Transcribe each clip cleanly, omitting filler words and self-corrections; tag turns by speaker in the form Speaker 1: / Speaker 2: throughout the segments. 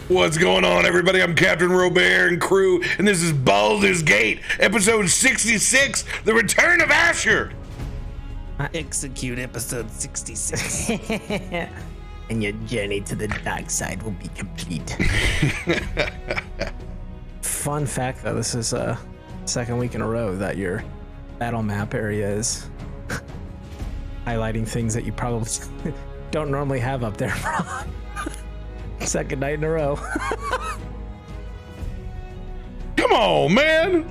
Speaker 1: What's going on, everybody? I'm CaptainRoBear and crew, and this is Baldur's Gate, episode 66, The Return of Asher.
Speaker 2: Execute episode 66.
Speaker 3: And your journey to the dark side will be complete. Fun fact, though, this is a second week in a row that your battle map area is highlighting things that you probably don't normally have up there. Second night in a row.
Speaker 1: Come on, man.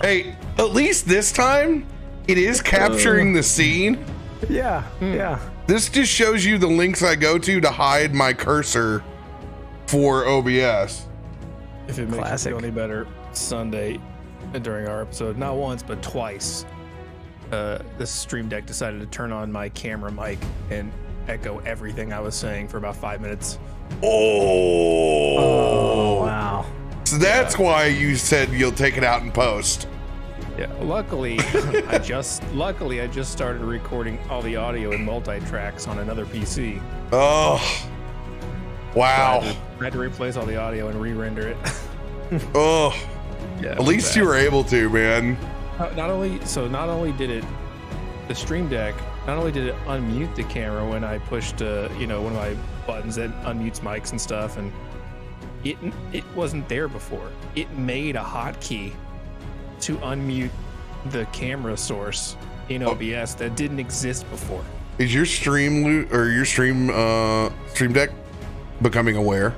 Speaker 1: Hey, at least this time, it is capturing the scene.
Speaker 3: Yeah, yeah.
Speaker 1: This just shows you the links I go to hide my cursor for OBS.
Speaker 2: If it makes
Speaker 3: Classic.
Speaker 2: you feel any better, Sunday during our episode, not once but twice, this stream deck decided to turn on my camera mic and echo everything I was saying for about 5 minutes.
Speaker 1: Oh,
Speaker 3: Wow.
Speaker 1: So that's why you said you'll take it out in post.
Speaker 2: Yeah, luckily, I just started recording all the audio in multi-tracks on another PC.
Speaker 1: Oh, wow.
Speaker 2: I had to replace all the audio and re-render it.
Speaker 1: Oh,
Speaker 2: Yeah,
Speaker 1: at least you were able to, man.
Speaker 2: Not only did it, the stream deck, not only did it unmute the camera when I pushed, one of my buttons that unmutes mics and stuff, and it wasn't there before. It made a hotkey to unmute the camera source in OBS that didn't exist before.
Speaker 1: Is your stream stream deck becoming aware?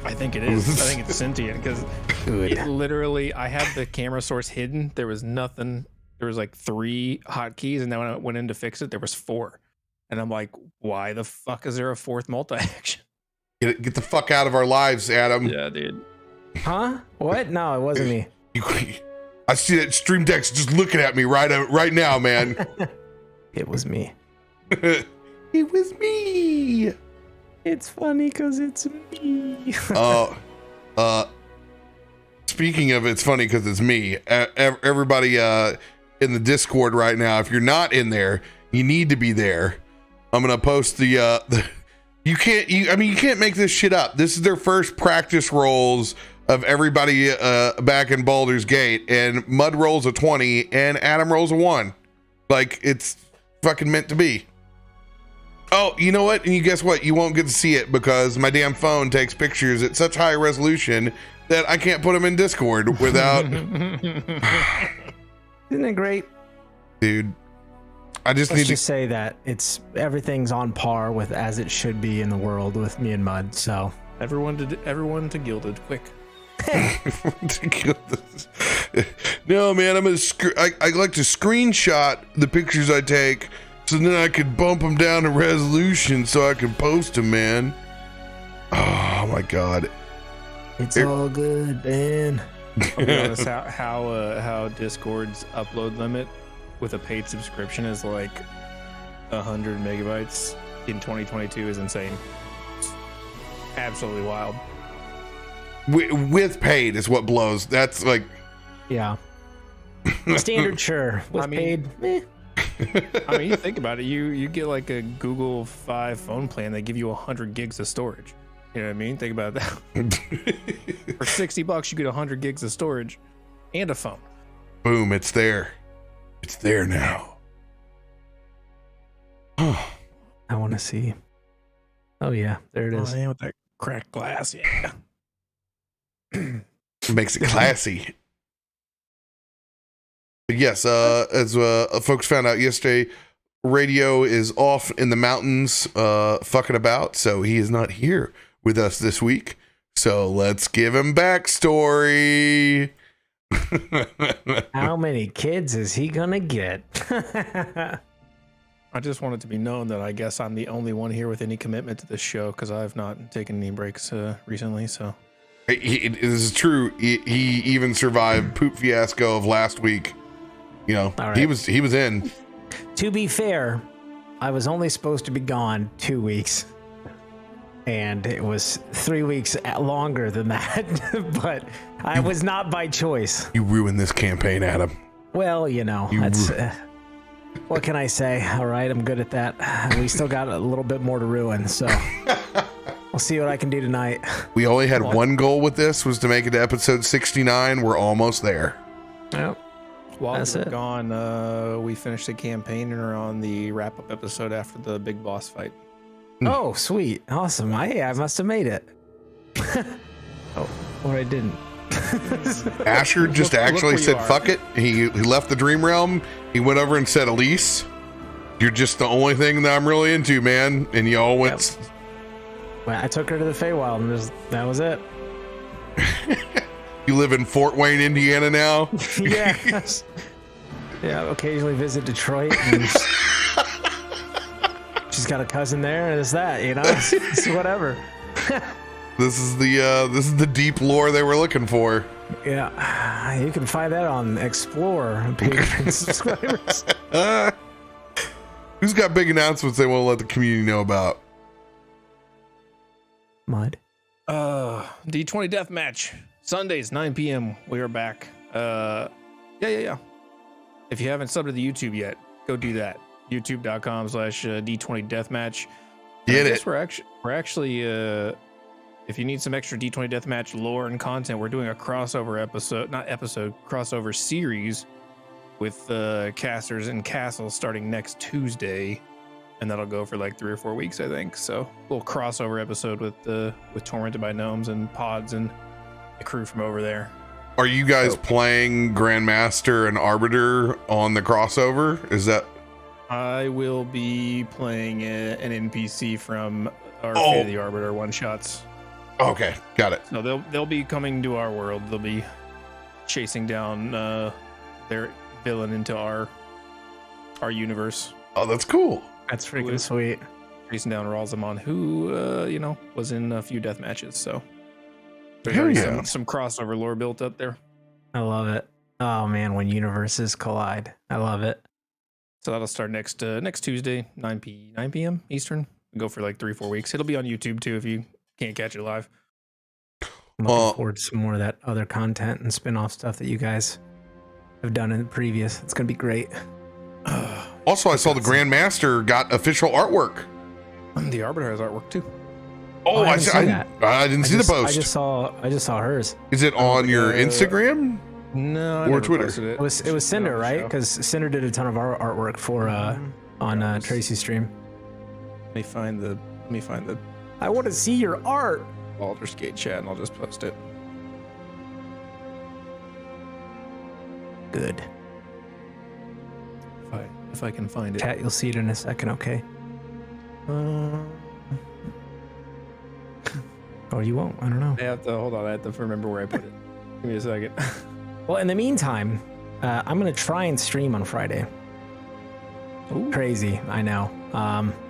Speaker 2: I think it is. I think it's sentient because it literally, I had the camera source hidden. There was nothing. There was like 3 hotkeys, and then when I went in to fix it, there was 4. And I'm like, why the fuck is there a 4th multi-action?
Speaker 1: Get the fuck out of our lives, Adam.
Speaker 2: Yeah, dude.
Speaker 3: Huh? What? No, it wasn't me.
Speaker 1: I see that stream deck's just looking at me right now, man.
Speaker 3: It was me.
Speaker 1: It was me.
Speaker 3: It's funny because it's me.
Speaker 1: Speaking of it's funny because it's me, everybody in the Discord right now, if you're not in there, you need to be there. I'm gonna post the you can't make this shit up. This is their first practice rolls of everybody back in Baldur's Gate, and Mud rolls a 20 and Adam rolls a 1. Like, it's fucking meant to be. Oh, you know what? And you guess what? You won't get to see it because my damn phone takes pictures at such high resolution that I can't put them in Discord without.
Speaker 3: Isn't it great?
Speaker 1: Dude, I just
Speaker 3: Let's
Speaker 1: need
Speaker 3: just say that everything's on par with as it should be in the world with me and Mud. So
Speaker 2: Everyone to Gilded, quick.
Speaker 1: No, man, I like to screenshot the pictures I take so then I could bump them down to resolution so I can post them, man. Oh my god.
Speaker 3: it's all good, man.
Speaker 2: I'll be honest, how Discord's upload limit with a paid subscription is like 100 megabytes in 2022 is insane. It's absolutely wild.
Speaker 1: With paid is what blows. That's like,
Speaker 3: Yeah. Standard, sure. With paid,
Speaker 2: I mean, you think about it. You get like a Google 5 phone plan. They give you 100 gigs of storage. You know what I mean? Think about that. For $60, you get 100 gigs of storage and a phone.
Speaker 1: boom, it's there. It's there now.
Speaker 3: I want to see. Oh yeah, there it is.
Speaker 2: Oh, yeah, with that cracked glass, yeah.
Speaker 1: Makes it classy. But yes, as folks found out yesterday, Radio is off in the mountains fucking about, so he is not here with us this week. So let's give him backstory.
Speaker 3: How many kids is he gonna get?
Speaker 2: I just want it to be known that I guess I'm the only one here with any commitment to this show because I've not taken any breaks recently. So
Speaker 1: This is true. He even survived poop fiasco of last week. You know,
Speaker 3: All right.
Speaker 1: he was in.
Speaker 3: To be fair, I was only supposed to be gone 2 weeks, and it was 3 weeks longer than that. But I was not by choice.
Speaker 1: You ruined this campaign, Adam.
Speaker 3: Well, that's what can I say? All right, I'm good at that. We still got a little bit more to ruin. So I'll see what I can do tonight.
Speaker 1: We only had one goal with this, was to make it to episode 69. We're almost there.
Speaker 3: Yep.
Speaker 2: While
Speaker 3: That's
Speaker 2: we're
Speaker 3: it.
Speaker 2: gone, we finished the campaign and are on the wrap-up episode after the big boss fight.
Speaker 3: Oh, sweet. Awesome. I must have made it. Oh, or I didn't.
Speaker 1: Asher just
Speaker 2: Look
Speaker 1: actually
Speaker 2: where you
Speaker 1: said,
Speaker 2: are.
Speaker 1: fuck it. He left the dream realm. He went over and said, Elise, you're just the only thing that I'm really into, man. And y'all went.
Speaker 3: Well, I took her to the Feywild, and that was it.
Speaker 1: You live in Fort Wayne, Indiana now?
Speaker 3: Yeah. Yeah, occasionally visit Detroit. And she's got a cousin there, and it's that, you know? It's whatever.
Speaker 1: This is the deep lore they were looking for.
Speaker 3: Yeah, you can find that on Explore Patreon subscribers.
Speaker 1: Who's got big announcements they want to let the community know about?
Speaker 3: Mud.
Speaker 2: D20 Deathmatch. Sundays, 9 p.m. We are back. Yeah. If you haven't subbed to the YouTube yet, go do that. YouTube.com/D20 Deathmatch.
Speaker 1: Get
Speaker 2: I
Speaker 1: it.
Speaker 2: guess we're actually if you need some extra D20 Deathmatch lore and content, we're doing a crossover crossover series with casters and castles starting next Tuesday, and that'll go for like 3 or 4 weeks, I think. So a little crossover episode with Tormented by Gnomes and Pods and the crew from over there.
Speaker 1: Are you guys playing Grandmaster and Arbiter on the crossover? Is that?
Speaker 2: I will be playing an NPC from our Fate of the Arbiter one shots.
Speaker 1: Okay, got it.
Speaker 2: So they'll be coming to our world. They'll be chasing down their villain into our universe.
Speaker 1: Oh, that's cool.
Speaker 3: That's freaking sweet.
Speaker 2: Chasing down Ralzamon, who was in a few death matches. So there's
Speaker 1: Hell
Speaker 2: already
Speaker 1: yeah.
Speaker 2: some crossover lore built up there.
Speaker 3: I love it. Oh man, when universes collide, I love it.
Speaker 2: So that'll start next Tuesday, 9 p.m. Eastern. Go for like 3-4 weeks. It'll be on YouTube too if you can't catch it live.
Speaker 3: I'm looking forward to some more of that other content and spin-off stuff that you guys have done in the previous. It's gonna be great.
Speaker 1: Also, I saw the Grandmaster got official artwork.
Speaker 2: The Arbiter has artwork too.
Speaker 1: Oh,
Speaker 3: I haven't seen that.
Speaker 1: I didn't see the post.
Speaker 3: I just saw hers.
Speaker 1: Is it on your Instagram?
Speaker 2: No, I
Speaker 1: Or
Speaker 2: never
Speaker 1: Twitter.
Speaker 2: posted
Speaker 3: It was Cinder, right? Because Cinder did a ton of our artwork for on Tracy's stream.
Speaker 2: Let me find the
Speaker 3: I want to see your art.
Speaker 2: Baldur's Gate chat and I'll just post it.
Speaker 3: Good.
Speaker 2: If I can find it.
Speaker 3: Chat, you'll see it in a second, okay? Or you won't. I don't know.
Speaker 2: I have to remember where I put it. Give me a second.
Speaker 3: Well, in the meantime, I'm gonna try and stream on Friday.
Speaker 2: Ooh.
Speaker 3: Crazy, I know.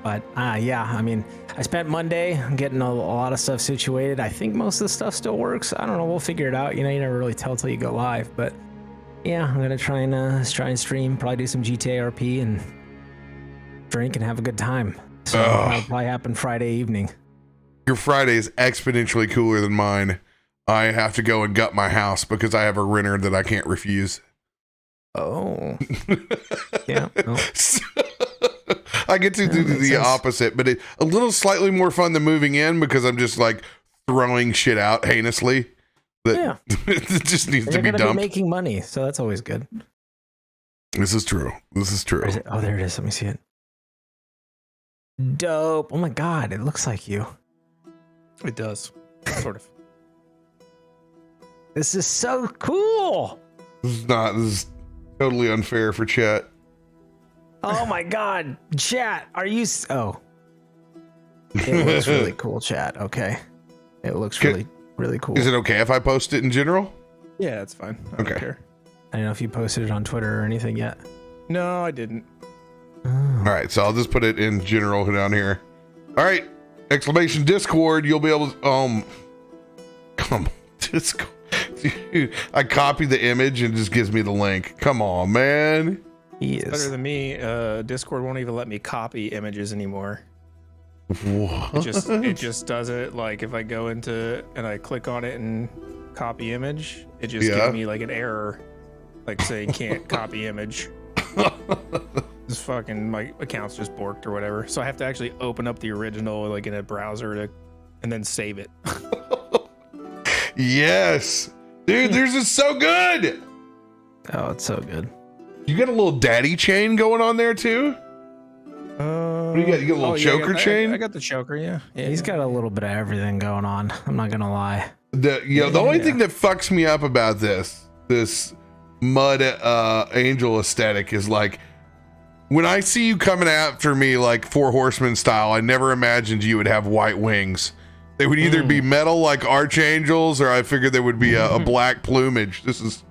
Speaker 3: But yeah, I mean, I spent Monday getting a lot of stuff situated. I think most of the stuff still works. I don't know. We'll figure it out. You know, you never really tell till you go live. But yeah, I'm gonna try and stream. Probably do some GTA RP and drink and have a good time. So that'll probably happen Friday evening.
Speaker 1: Your Friday is exponentially cooler than mine. I have to go and gut my house because I have a renter that I can't refuse.
Speaker 3: Oh, yeah. Well,
Speaker 1: I get to do
Speaker 3: makes
Speaker 1: the
Speaker 3: sense.
Speaker 1: opposite, but a little slightly more fun than moving in because I'm just like throwing shit out heinously that
Speaker 3: Yeah.
Speaker 1: it just needs
Speaker 3: you're
Speaker 1: to be
Speaker 3: gonna
Speaker 1: dumped.
Speaker 3: be making money, so that's always good.
Speaker 1: This is true. This is true.
Speaker 3: Where is it? Oh, there it is. Let me see it. Dope. Oh my god, it looks like you.
Speaker 2: It does. Sort of.
Speaker 3: This is so cool.
Speaker 1: This is totally unfair for chat.
Speaker 3: Oh my god, chat. Are you? Oh, it looks really cool, chat. Okay, it looks really, really cool.
Speaker 1: Is it okay if I post it in general?
Speaker 2: Yeah, it's fine. I
Speaker 1: Okay.
Speaker 2: don't care.
Speaker 3: I don't know if you posted it on Twitter or anything yet.
Speaker 2: No, I didn't.
Speaker 1: All right, so I'll just put it in general down here. All right, exclamation Discord. You'll be able to come on, Discord. Dude, I copy the image and it just gives me the link. Come on, man.
Speaker 3: He
Speaker 2: Better
Speaker 3: is.
Speaker 2: than me. Discord won't even let me copy images anymore.
Speaker 1: What?
Speaker 2: It just does it. Like if I go into and I click on it and copy image, it just
Speaker 1: Yeah.
Speaker 2: gives me like an error, like saying can't copy image. This fucking my account's just borked or whatever. So I have to actually open up the original like in a browser to and then save it.
Speaker 1: Yes, dude, theirs is so good.
Speaker 3: Oh, it's so good.
Speaker 1: You got a little daddy chain going on there too. What do you got? You got a little choker chain?
Speaker 2: I got the choker. Yeah.
Speaker 3: He's got a little bit of everything going on. I'm not gonna lie.
Speaker 1: The only thing that fucks me up about this mud angel aesthetic is like when I see you coming after me like Four Horsemen style, I never imagined you would have white wings. They would either be metal like archangels, or I figured they would be a black plumage. This is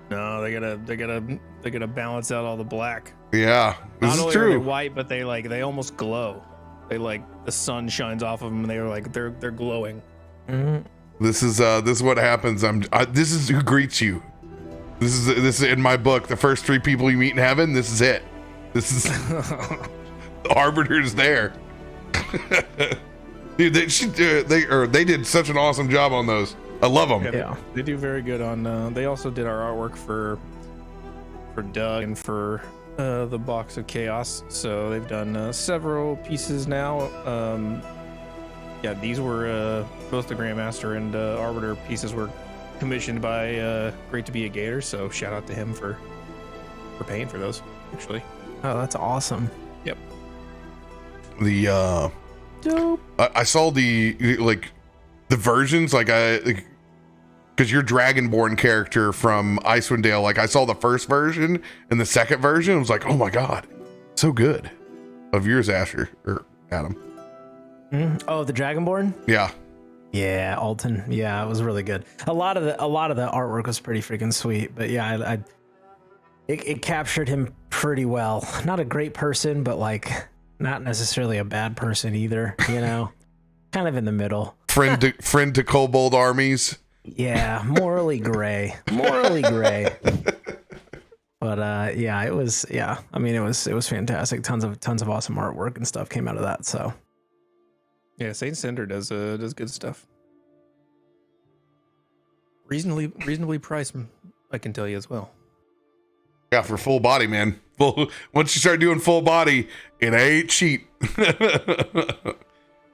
Speaker 2: no, they gotta balance out all the black.
Speaker 1: yeah, this
Speaker 2: Not
Speaker 1: is
Speaker 2: only are they
Speaker 1: true.
Speaker 2: white, but they almost glow. They like the sun shines off of them, and they're glowing.
Speaker 3: Mm-hmm.
Speaker 1: This is what happens. This is who greets you. This is in my book. The first 3 people you meet in heaven. This is it. This is the arbiter's there. Dude, they did such an awesome job on those. I love them.
Speaker 3: Yeah.
Speaker 2: They do very good on. They also did our artwork for Doug and for the Box of Chaos. So they've done several pieces now. Yeah, these were both the Grandmaster and Arbiter pieces were commissioned by Great to Be a Gator. So shout out to him for paying for those. Actually.
Speaker 3: Oh, that's awesome.
Speaker 2: Yep.
Speaker 1: The
Speaker 3: Dope.
Speaker 1: I saw the versions because your Dragonborn character from Icewind Dale, like I saw the first version and the second version. I was like, oh my god, so good. Of yours, Asher or Adam.
Speaker 3: Oh, the Dragonborn.
Speaker 1: Yeah.
Speaker 3: Yeah, Alton. Yeah, it was really good. A lot of the artwork was pretty freaking sweet. But yeah, it captured him pretty well. Not a great person, but like not necessarily a bad person either. You know, kind of in the middle.
Speaker 1: Friend to kobold armies.
Speaker 3: Yeah, morally gray. Morally gray. But yeah, it was. Yeah, I mean, it was fantastic. Tons of awesome artwork and stuff came out of that. So.
Speaker 2: Yeah, Saint Cinder does good stuff. Reasonably priced, I can tell you as well.
Speaker 1: Yeah, for full body, man. Once you start doing full body, it ain't cheap.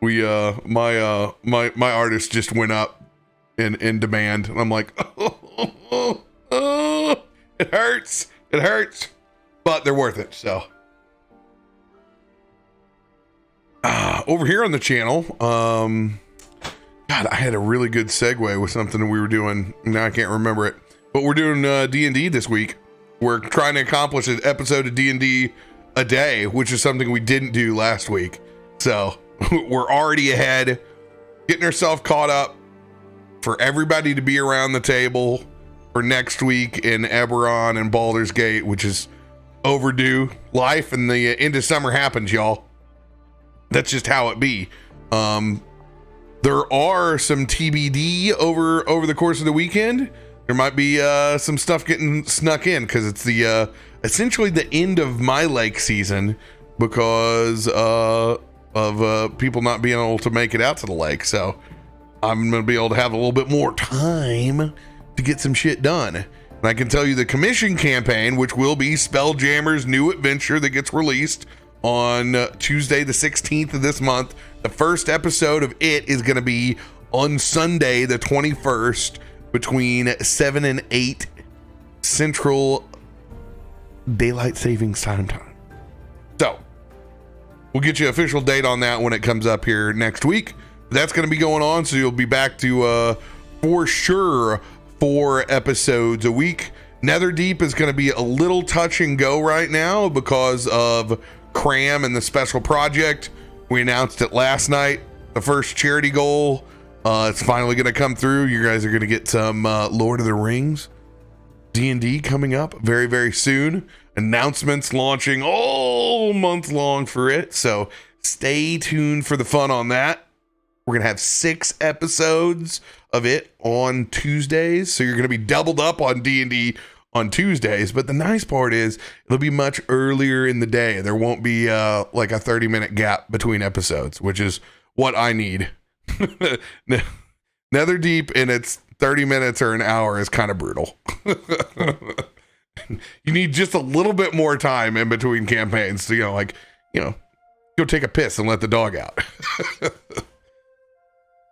Speaker 1: My artist just went up in demand, and I'm like, it hurts, but they're worth it. So. Over here on the channel, God, I had a really good segue with something that we were doing. Now I can't remember it, but we're doing D&D this week. We're trying to accomplish an episode of D&D a day, which is something we didn't do last week. So we're already ahead, getting ourselves caught up for everybody to be around the table for next week in Eberron and Baldur's Gate, which is overdue. Life and the end of summer happens, y'all. That's just how it be. There are some TBD over the course of the weekend. There might be some stuff getting snuck in because it's the essentially the end of my lake season because of people not being able to make it out to the lake. So I'm gonna be able to have a little bit more time to get some shit done. And I can tell you the commission campaign, which will be Spelljammer's new adventure that gets released on Tuesday the 16th of this month. The first episode of it is going to be on Sunday the 21st between 7 and 8 Central Daylight Savings Time. So we'll get you an official date on that when it comes up here next week. That's going to be going on, so you'll be back to for sure 4 episodes a week. Netherdeep is going to be a little touch and go right now because of Cram and the special project. We announced it last night, the first charity goal. It's finally going to come through. You guys are going to get some Lord of the Rings D&D coming up very, very soon. Announcements launching all month long for it, so stay tuned for the fun on that. We're going to have 6 episodes of it on Tuesdays, so you're going to be doubled up on D&D on Tuesdays. But the nice part is it'll be much earlier in the day. There won't be like a 30-minute gap between episodes, which is what I need. Netherdeep in its 30 minutes or an hour is kind of brutal. You need just a little bit more time in between campaigns to, go take a piss and let the dog out.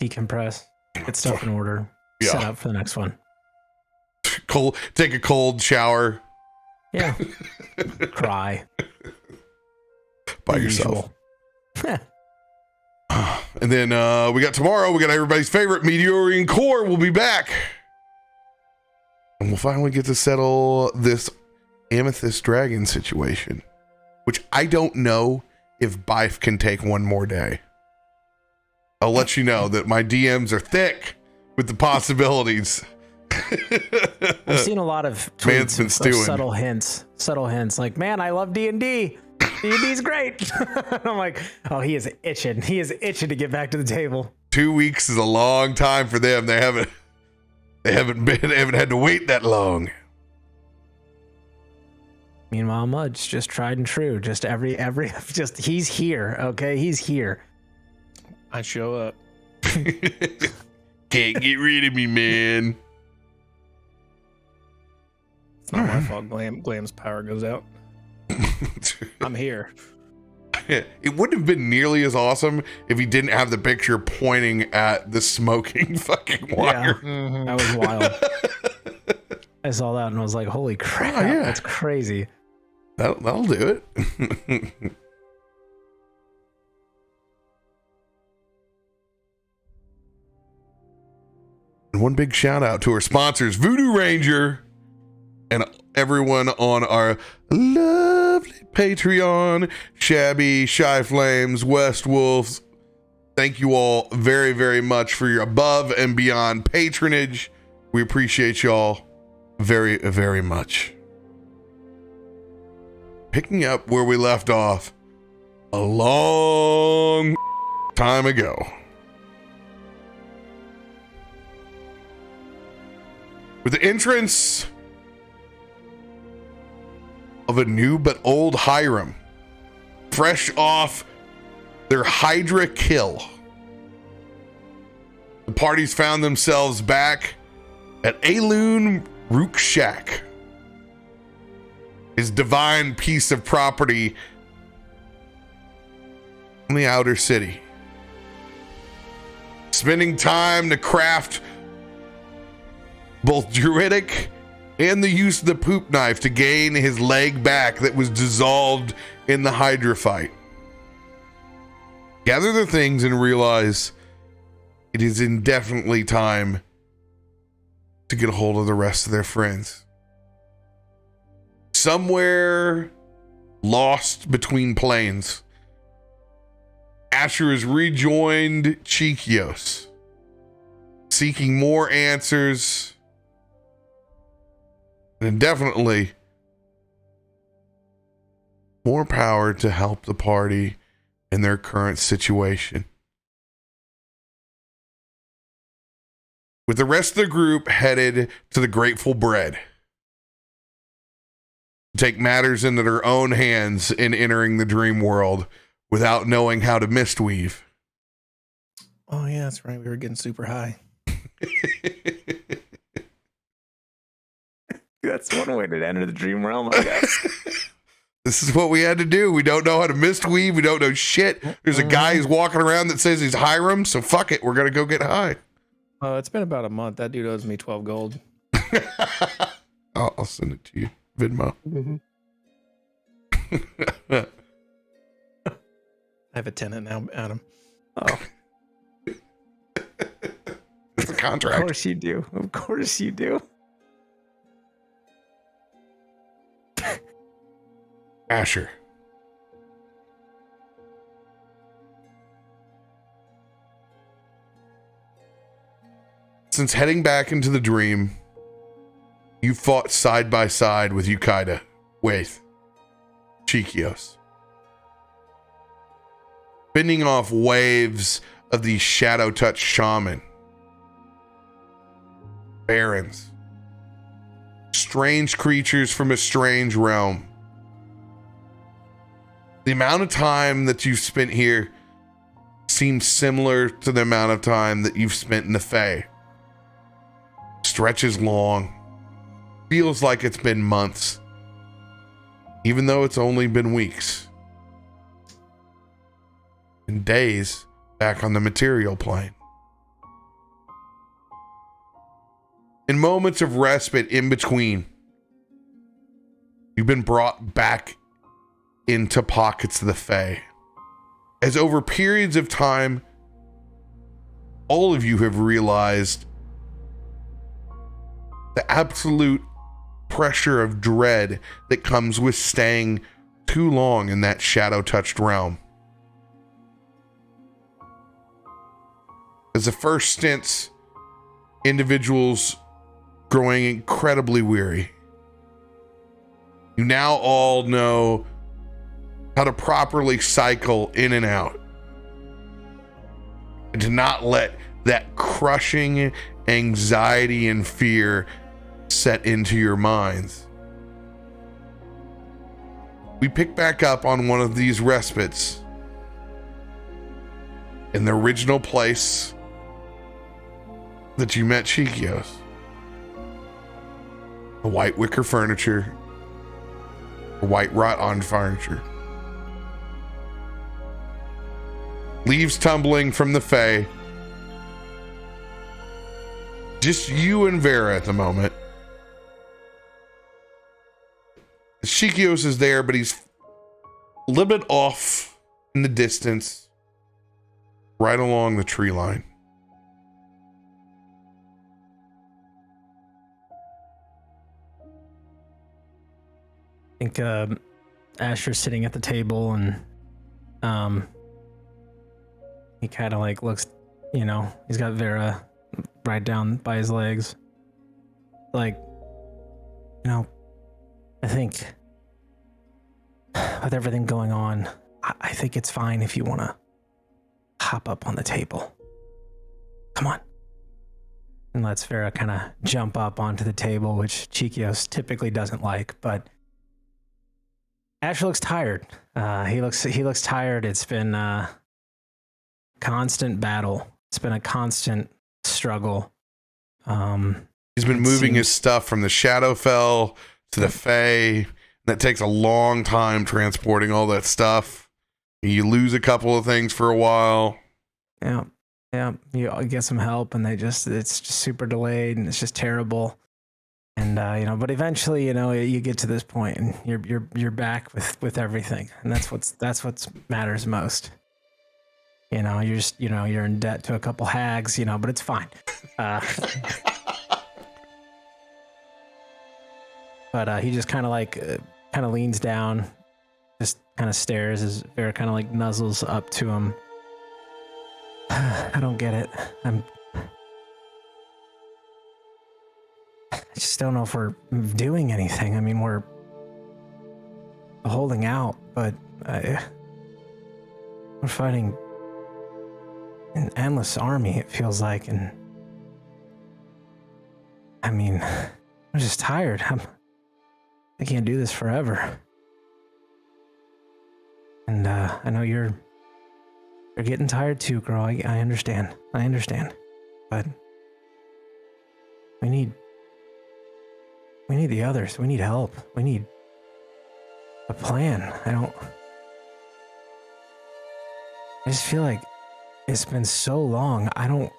Speaker 3: decompress, get stuff in order, set up for the next one.
Speaker 1: Take a cold shower.
Speaker 3: Yeah. Cry.
Speaker 1: By yourself. And then we got tomorrow, we got everybody's favorite Meteorian Core will be back. And we'll finally get to settle this Amethyst Dragon situation, which I don't know if Bife can take one more day. I'll let you know that my DMs are thick with the possibilities.
Speaker 3: I've seen a lot of tweets of subtle hints like, man, I love D&D. D&D's great. I'm like, oh, he is itching to get back to the table.
Speaker 1: 2 weeks is a long time for them. They haven't had to wait that long.
Speaker 3: Meanwhile, Mud's just tried and true. Just he's here. Okay, he's here.
Speaker 2: I show up.
Speaker 1: Can't get rid of me, man.
Speaker 2: It's not my fault. Glam's power goes out. I'm here.
Speaker 1: It wouldn't have been nearly as awesome if he didn't have the picture pointing at the smoking fucking wire.
Speaker 3: Yeah, that was wild. I saw that and I was like, holy crap, that's crazy.
Speaker 1: That'll do it. And one big shout out to our sponsors, Voodoo Ranger, and everyone on our lovely Patreon, Shabby, Shy Flames, West Wolves. Thank you all very, very much for your above and beyond patronage. We appreciate y'all very, very much. Picking up where we left off a long time ago. With the entrance of a new but old Hiram, fresh off their Hydra kill, the parties found themselves back at Aloon Rookshak, his divine piece of property in the outer city, spending time to craft both druidic and the use of the poop knife to gain his leg back that was dissolved in the Hydra fight. Gather their things and realize it is indefinitely time to get a hold of the rest of their friends. Somewhere lost between planes, Asher has rejoined Chikios, seeking more answers and definitely more power to help the party in their current situation. With the rest of the group headed to the Grateful Bread to take matters into their own hands in entering the dream world without knowing how to mistweave.
Speaker 2: Oh yeah, that's right. We were getting super high.
Speaker 3: That's one way to enter the dream realm, I guess.
Speaker 1: This is what we had to do. We don't know how to mistweave. We don't know shit. There's a guy who's walking around that says he's Hiram, so fuck it. We're going to go get high.
Speaker 2: It's been about a month. That dude owes me 12 gold.
Speaker 1: I'll send it to you. Venmo.
Speaker 2: Mm-hmm. I have a tenant now, Adam.
Speaker 3: Oh.
Speaker 1: It's a contract.
Speaker 3: Of course you do. Of course you do.
Speaker 1: Asher. Since heading back into the dream, you fought side by side with Yukaida, with Chikios, fending off waves of the Shadow Touch Shaman, barons, strange creatures from a strange realm. The amount of time that you've spent here seems similar to the amount of time that you've spent in the Fae. Stretches long. Feels like it's been months, even though it's only been weeks. And days back on the material plane. In moments of respite in between, you've been brought back into pockets of the Fae. As over periods of time, all of you have realized the absolute pressure of dread that comes with staying too long in that shadow-touched realm. As the first stints, individuals growing incredibly weary. You now all know how to properly cycle in and out, and to not let that crushing anxiety and fear set into your minds. We pick back up on one of these respites in the original place that you met Chikios. The white wicker furniture, the white wrought on furniture. Leaves tumbling from the Fae. Just you and Vera at the moment. Chikios is there, but he's a little bit off in the distance, right along the tree line.
Speaker 3: I think Asher's sitting at the table, and he kind of like looks, he's got Vera right down by his legs. Like, I think with everything going on, I think it's fine if you want to hop up on the table. Come on. And lets Vera kind of jump up onto the table, which Chikios typically doesn't like, but Asher looks tired. He looks tired. It's been a constant battle. It's been a constant struggle.
Speaker 1: He's been moving his stuff from the Shadowfell to the Fae. That takes a long time transporting all that stuff. You lose a couple of things for a while.
Speaker 3: Yeah. You get some help, and it's just super delayed, and it's just terrible. And but eventually, you get to this point, and you're back with everything, and that's what matters most. You're just you're in debt to a couple hags, but it's fine. But he just kind of leans down, just kind of stares as Vera kind of like nuzzles up to him. I don't get it. I just don't know if we're doing anything. I mean, we're holding out, but we're fighting an endless army, it feels like, and I mean, I'm just tired. I can't do this forever. And I know you're getting tired too, girl. I understand. But we need the others. We need help. We need a plan. I just feel like it's been so long. I don't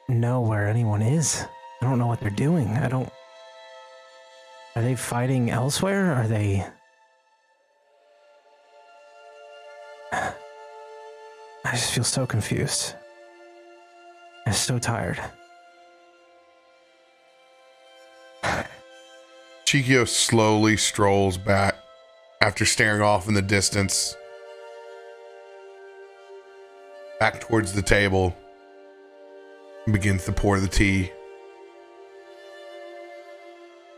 Speaker 3: know where anyone is. I don't know what they're doing. Are they fighting elsewhere? Are they... I just feel so confused. I'm so tired.
Speaker 1: Chikios slowly strolls back after staring off in the distance, back towards the table, and begins to pour the tea.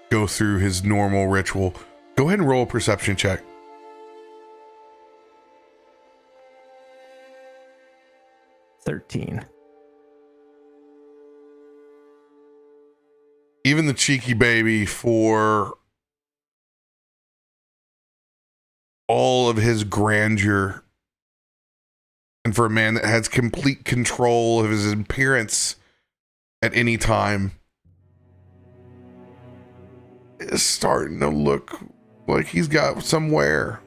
Speaker 1: Go through his normal ritual. Go ahead and roll a perception check.
Speaker 3: 13.
Speaker 1: Even the cheeky baby, for all of his grandeur, and for a man that has complete control of his appearance at any time, is starting to look like he's got somewhere.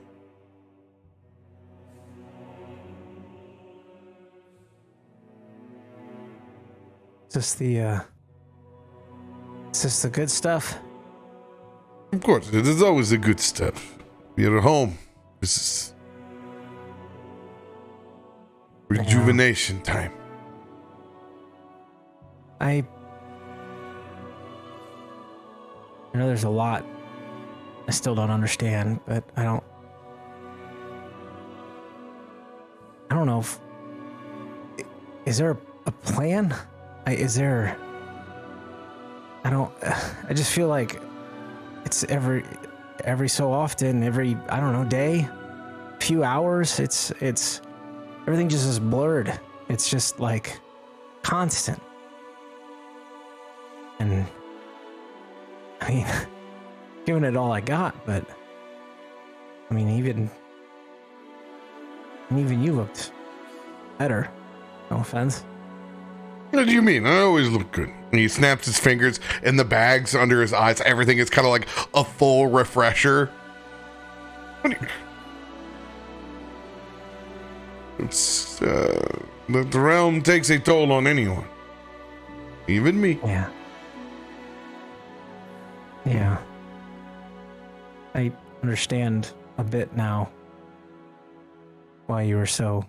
Speaker 3: Just the Is this the good stuff?
Speaker 1: Of course, it is always the good stuff. You're at home. This is rejuvenation time.
Speaker 3: I know there's a lot I still don't understand, but I don't know if... Is there a plan? I just feel like it's every so often, every, I don't know, day, few hours, it's everything just is blurred. It's just like constant. And I mean, giving it all I got, but I mean, even you looked better. No offense.
Speaker 1: What do you mean? I always look good. And he snaps his fingers, and the bags under his eyes, everything is kind of like a full refresher. It's the realm takes a toll on anyone, even me.
Speaker 3: Yeah. I understand a bit now why you were so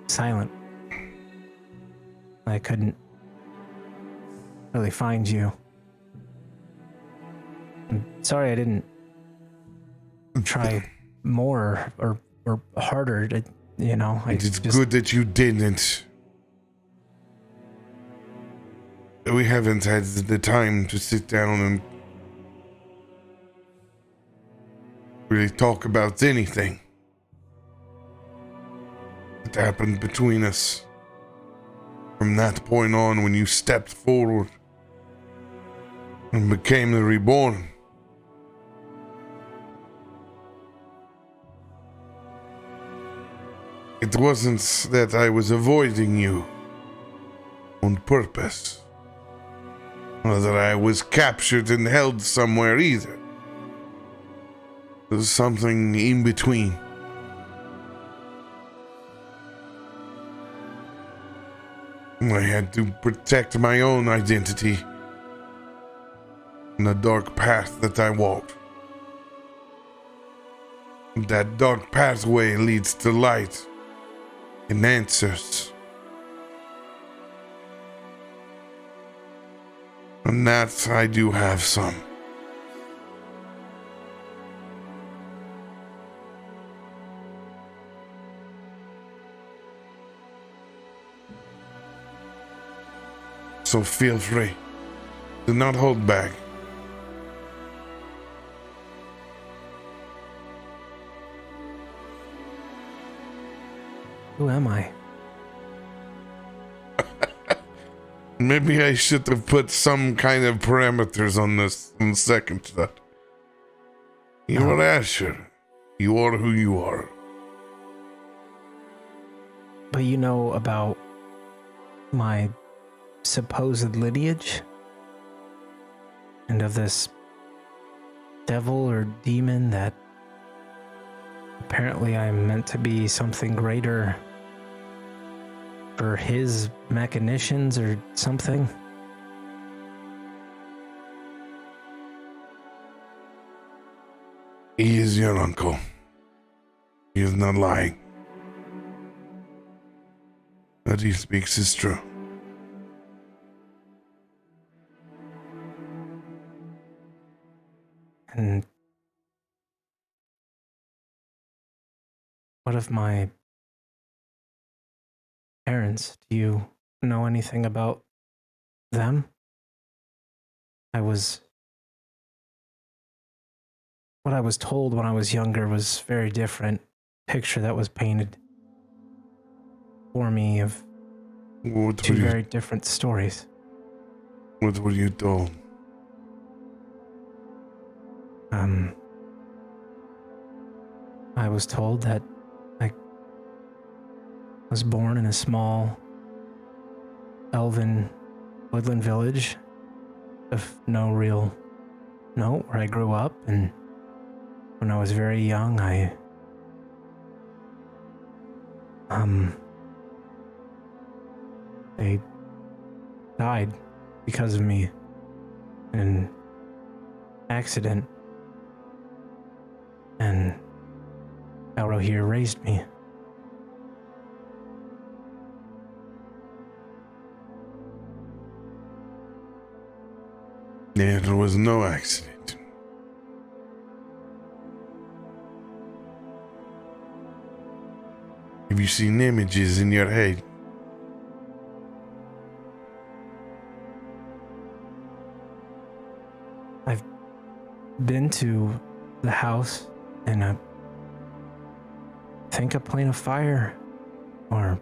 Speaker 3: silent. I couldn't really find you. I'm sorry I didn't try more or harder to,
Speaker 1: It's good that you didn't. We haven't had the time to sit down and really talk about anything that happened between us. From that point on, when you stepped forward and became the reborn, it wasn't that I was avoiding you on purpose, or that I was captured and held somewhere either. There's something in between. I had to protect my own identity in the dark path that I walked. That dark pathway leads to light and answers. And that I do have some. So feel free. Do not hold back.
Speaker 3: Who am I?
Speaker 1: Maybe I should have put some kind of parameters on this in second thought. You are Asher. You are who you are.
Speaker 3: But you know about my supposed lineage? And of this devil or demon that apparently I'm meant to be something greater for his machinations or something?
Speaker 1: He is your uncle. He is not lying. What he speaks is true.
Speaker 3: And what of my parents? Do you know anything about them? What I was told when I was younger was very different. Picture that was painted for me of two very different stories.
Speaker 1: What were you told?
Speaker 3: I was told that I was born in a small elven woodland village of no real note where I grew up, and when I was very young, they died because of me. an accident, and Elro here raised me.
Speaker 1: There was no accident. Have you seen images in your head?
Speaker 3: I've been to the house and I think a plane of fire or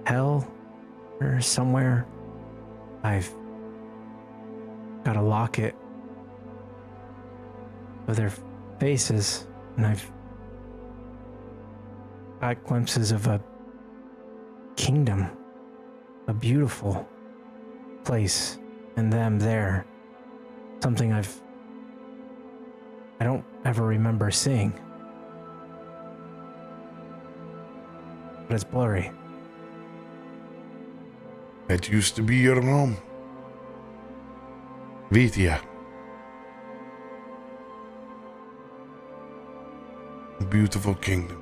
Speaker 3: hell or somewhere. I've got a locket of their faces, and I've got glimpses of a kingdom, a beautiful place, and them there. Something I don't ever remember seeing. But it's blurry.
Speaker 1: That used to be your home. Vitia. A beautiful kingdom.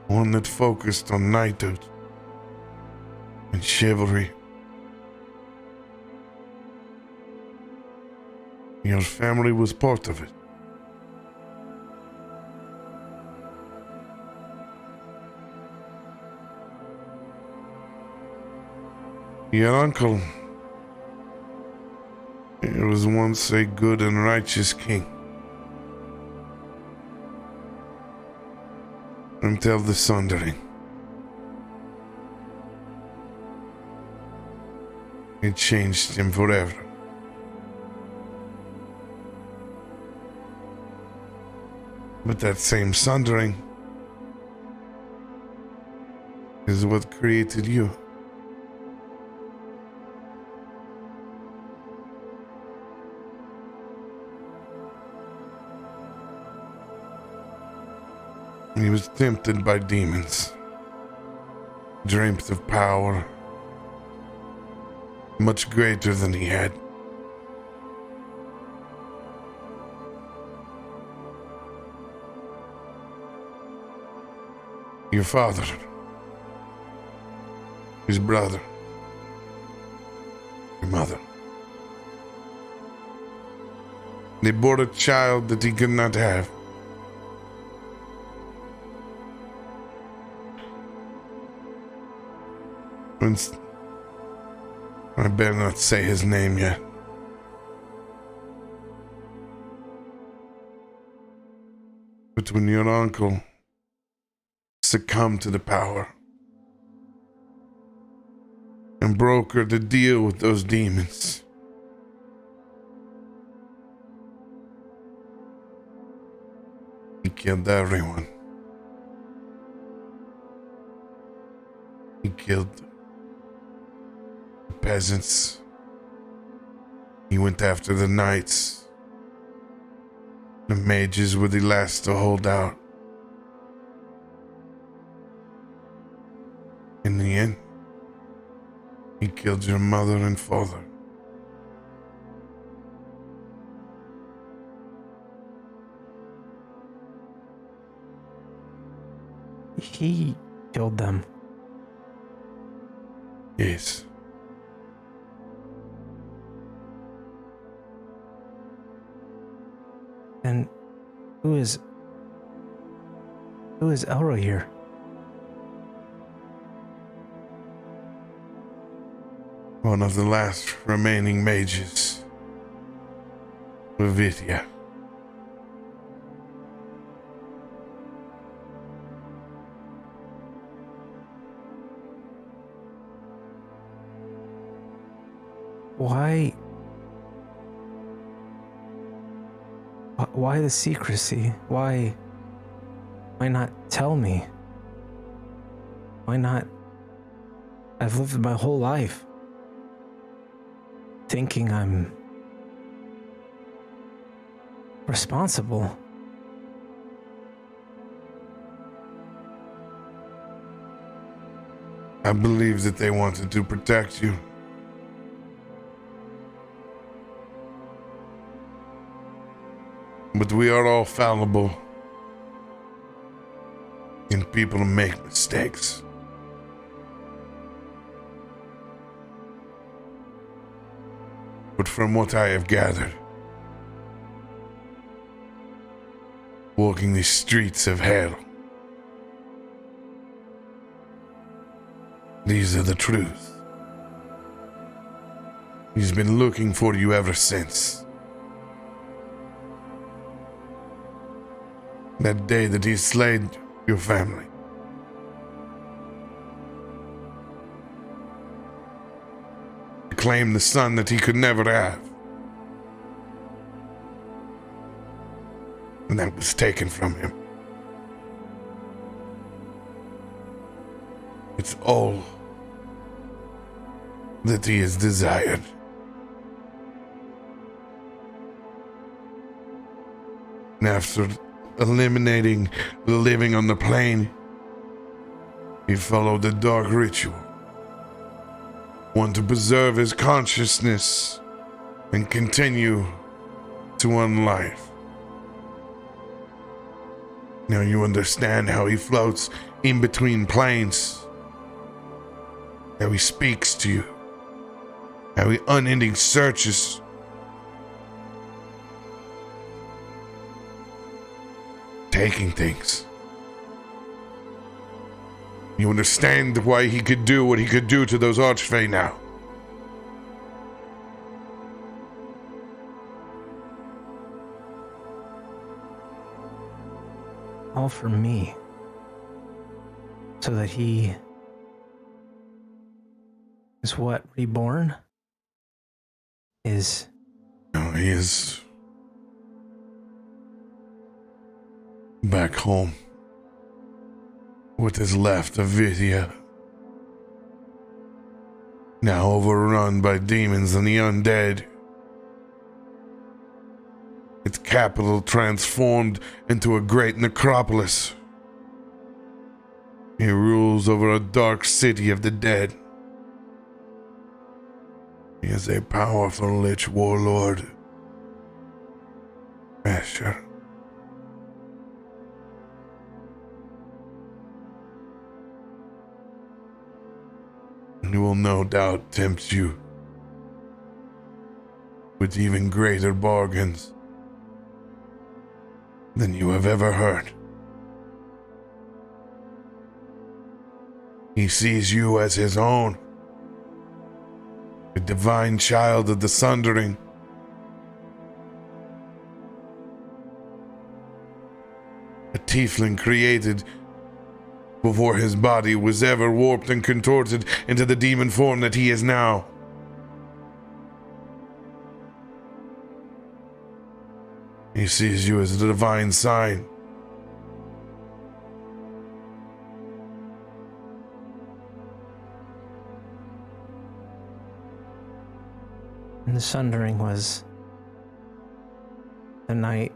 Speaker 1: One that focused on knighthood and chivalry. Your family was part of it. Your uncle, he was once a good and righteous king. Until the Sundering. It changed him forever. But that same Sundering is what created you. He was tempted by demons, dreamt of power much greater than he had. Your father, his brother, your mother. They bore a child that he could not have. I better not say his name yet. But when your uncle succumbed to the power and brokered a deal with those demons, he killed everyone. He killed peasants. He went after the knights. The mages were the last to hold out. In the end, he killed your mother and father.
Speaker 3: He killed them.
Speaker 1: Yes.
Speaker 3: And who is Elro here?
Speaker 1: One of the last remaining mages of Vitia.
Speaker 3: Why the secrecy? Why not tell me? Why not? I've lived my whole life thinking I'm responsible.
Speaker 1: I believe that they wanted to protect you. But we are all fallible. And people make mistakes. But from what I have gathered, walking the streets of hell, these are the truths. He's been looking for you ever since. That day that he slayed your family. To claim the son that he could never have. And that was taken from him. It's all that he has desired. And after eliminating the living on the plane, he followed the dark ritual. One to preserve his consciousness and continue to earn life. Now you understand how he floats in between planes. How he speaks to you. How he unending searches. Taking things. You understand why he could do what he could do to those Archfey now.
Speaker 3: All for me. So that he is what? Reborn? Is...
Speaker 1: No, he is... back home. What is left of Vithia. Now overrun by demons and the undead. Its capital transformed into a great necropolis. He rules over a dark city of the dead. He is a powerful lich warlord. Asher. He will no doubt tempt you with even greater bargains than you have ever heard. He sees you as his own, a divine child of the Sundering. A tiefling created before his body was ever warped and contorted into the demon form that he is now. He sees you as a divine sign.
Speaker 3: And the Sundering was the night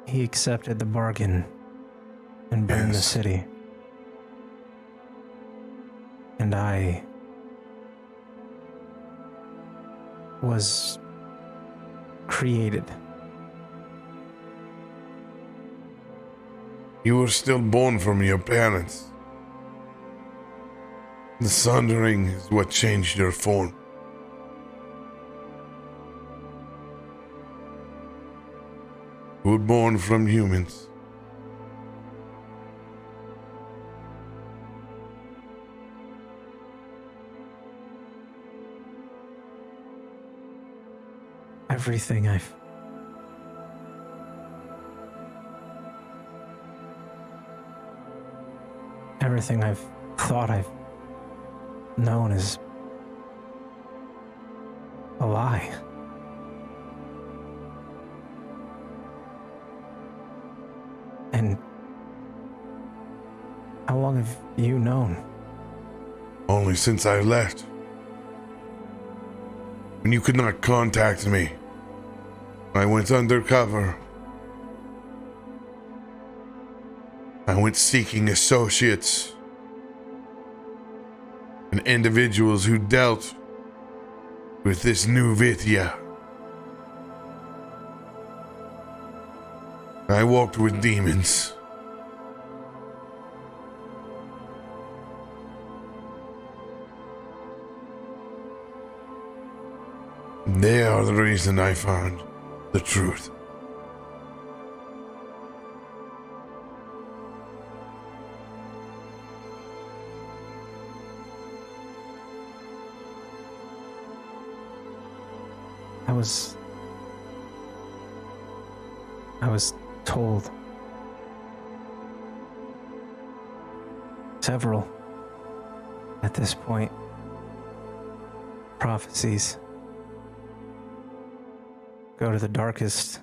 Speaker 3: he accepted the bargain and burned the city. And I was created.
Speaker 1: You were still born from your parents. The Sundering is what changed your form. You were born from humans.
Speaker 3: Everything I've thought I've known is a lie. And how long have you known?
Speaker 1: Only since I left. When you could not contact me, I went undercover. I went seeking associates. and individuals who dealt with this new Vitya. I walked with demons. They are the reason I found the truth.
Speaker 3: I was told several at this point prophecies. Go to the darkest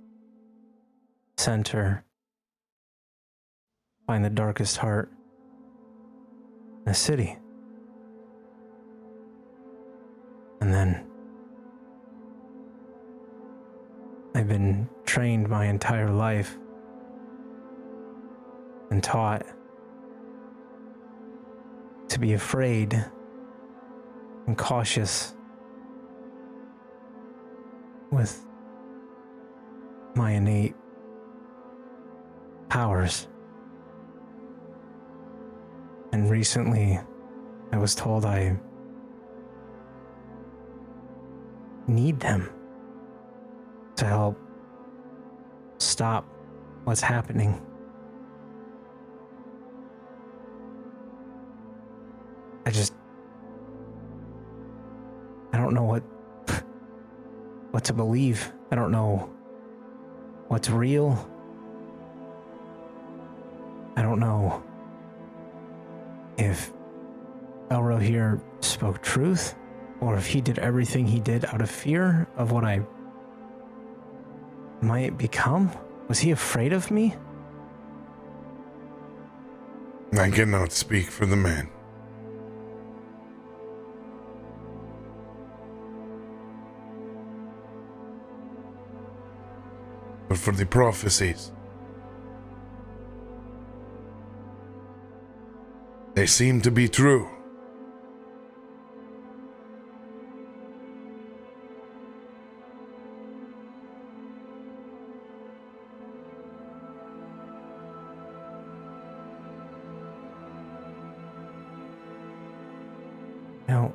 Speaker 3: center, find the darkest heart in the city, and then I've been trained my entire life and taught to be afraid and cautious with my innate powers. And recently, I was told I need them to help stop what's happening. I don't know what to believe. I don't know what's real. I don't know if Elro here spoke truth, or if he did everything he did out of fear of what I might become. Was he afraid of me?
Speaker 1: I cannot speak for the man. But for the prophecies, they seem to be true.
Speaker 3: Now,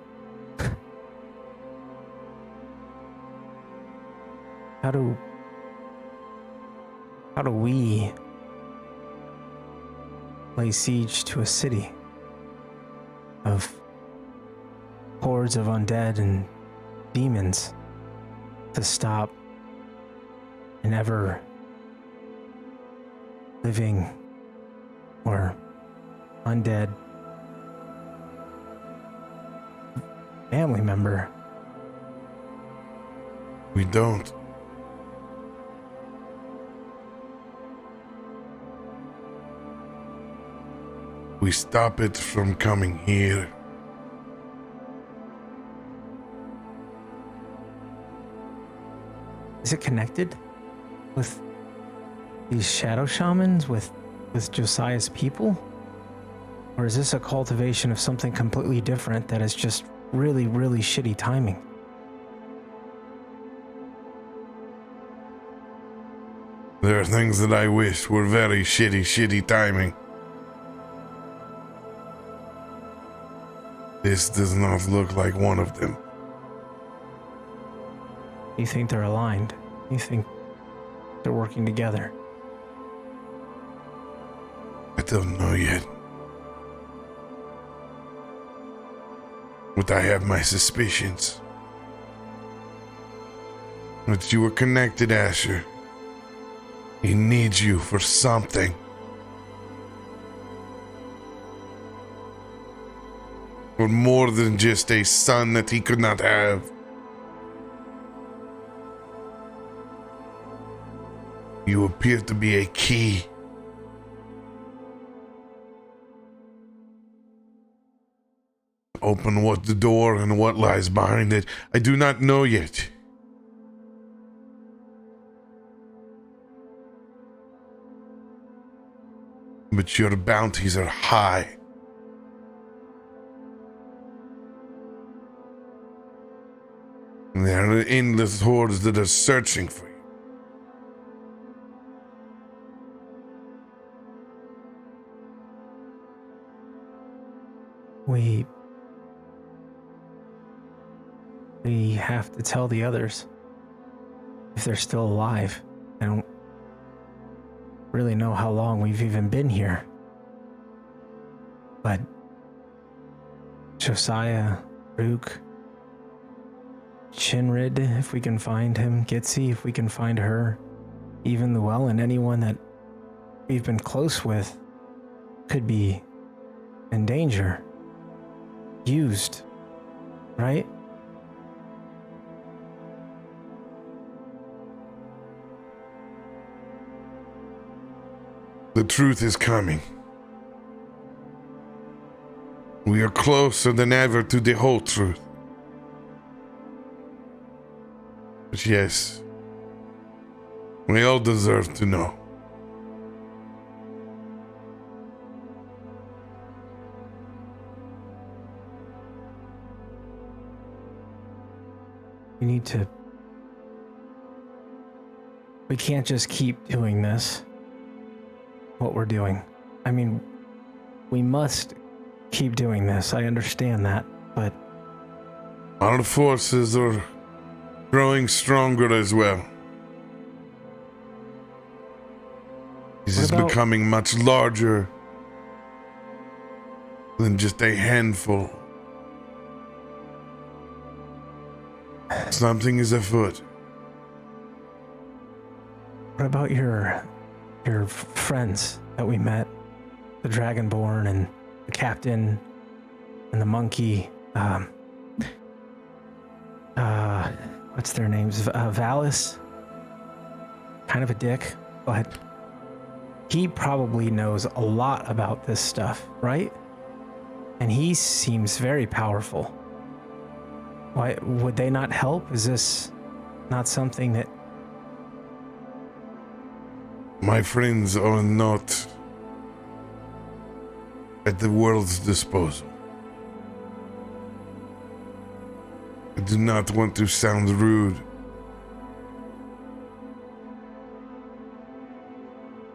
Speaker 3: how do we lay siege to a city of hordes of undead and demons to stop an ever living or undead family member?
Speaker 1: We don't. We stop it from coming here.
Speaker 3: Is it connected with these shadow shamans, with Josiah's people? Or is this a cultivation of something completely different that is just really, really shitty timing?
Speaker 1: There are things that I wish were very shitty timing. This does not look like one of them.
Speaker 3: You think they're aligned? You think they're working together?
Speaker 1: I don't know yet. But I have my suspicions. But you were connected, Asher. He needs you for something. For more than just a son that he could not have. You appear to be a key. Open what the door and what lies behind it, I do not know yet. But your bounties are high. There are endless hordes that are searching for you.
Speaker 3: We have to tell the others if they're still alive. I don't really know how long we've even been here. But Josiah, Rook, Chinrid, if we can find him, Gitsy, if we can find her, even Llywelyn, anyone that we've been close with could be in danger. Used, right?
Speaker 1: The truth is coming. We are closer than ever to the whole truth. But yes, we all deserve to know.
Speaker 3: We can't just keep doing this, what we're doing. I mean, we must keep doing this. I understand that, but
Speaker 1: Our forces are growing stronger as well. This is becoming much larger than just a handful. Something is afoot.
Speaker 3: What about your friends that we met? The Dragonborn and the captain and the monkey. What's their names? Valis? Kind of a dick, but he probably knows a lot about this stuff, right? And he seems very powerful. Why would they not help? Is this not something that...
Speaker 1: My friends are not at the world's disposal. I do not want to sound rude,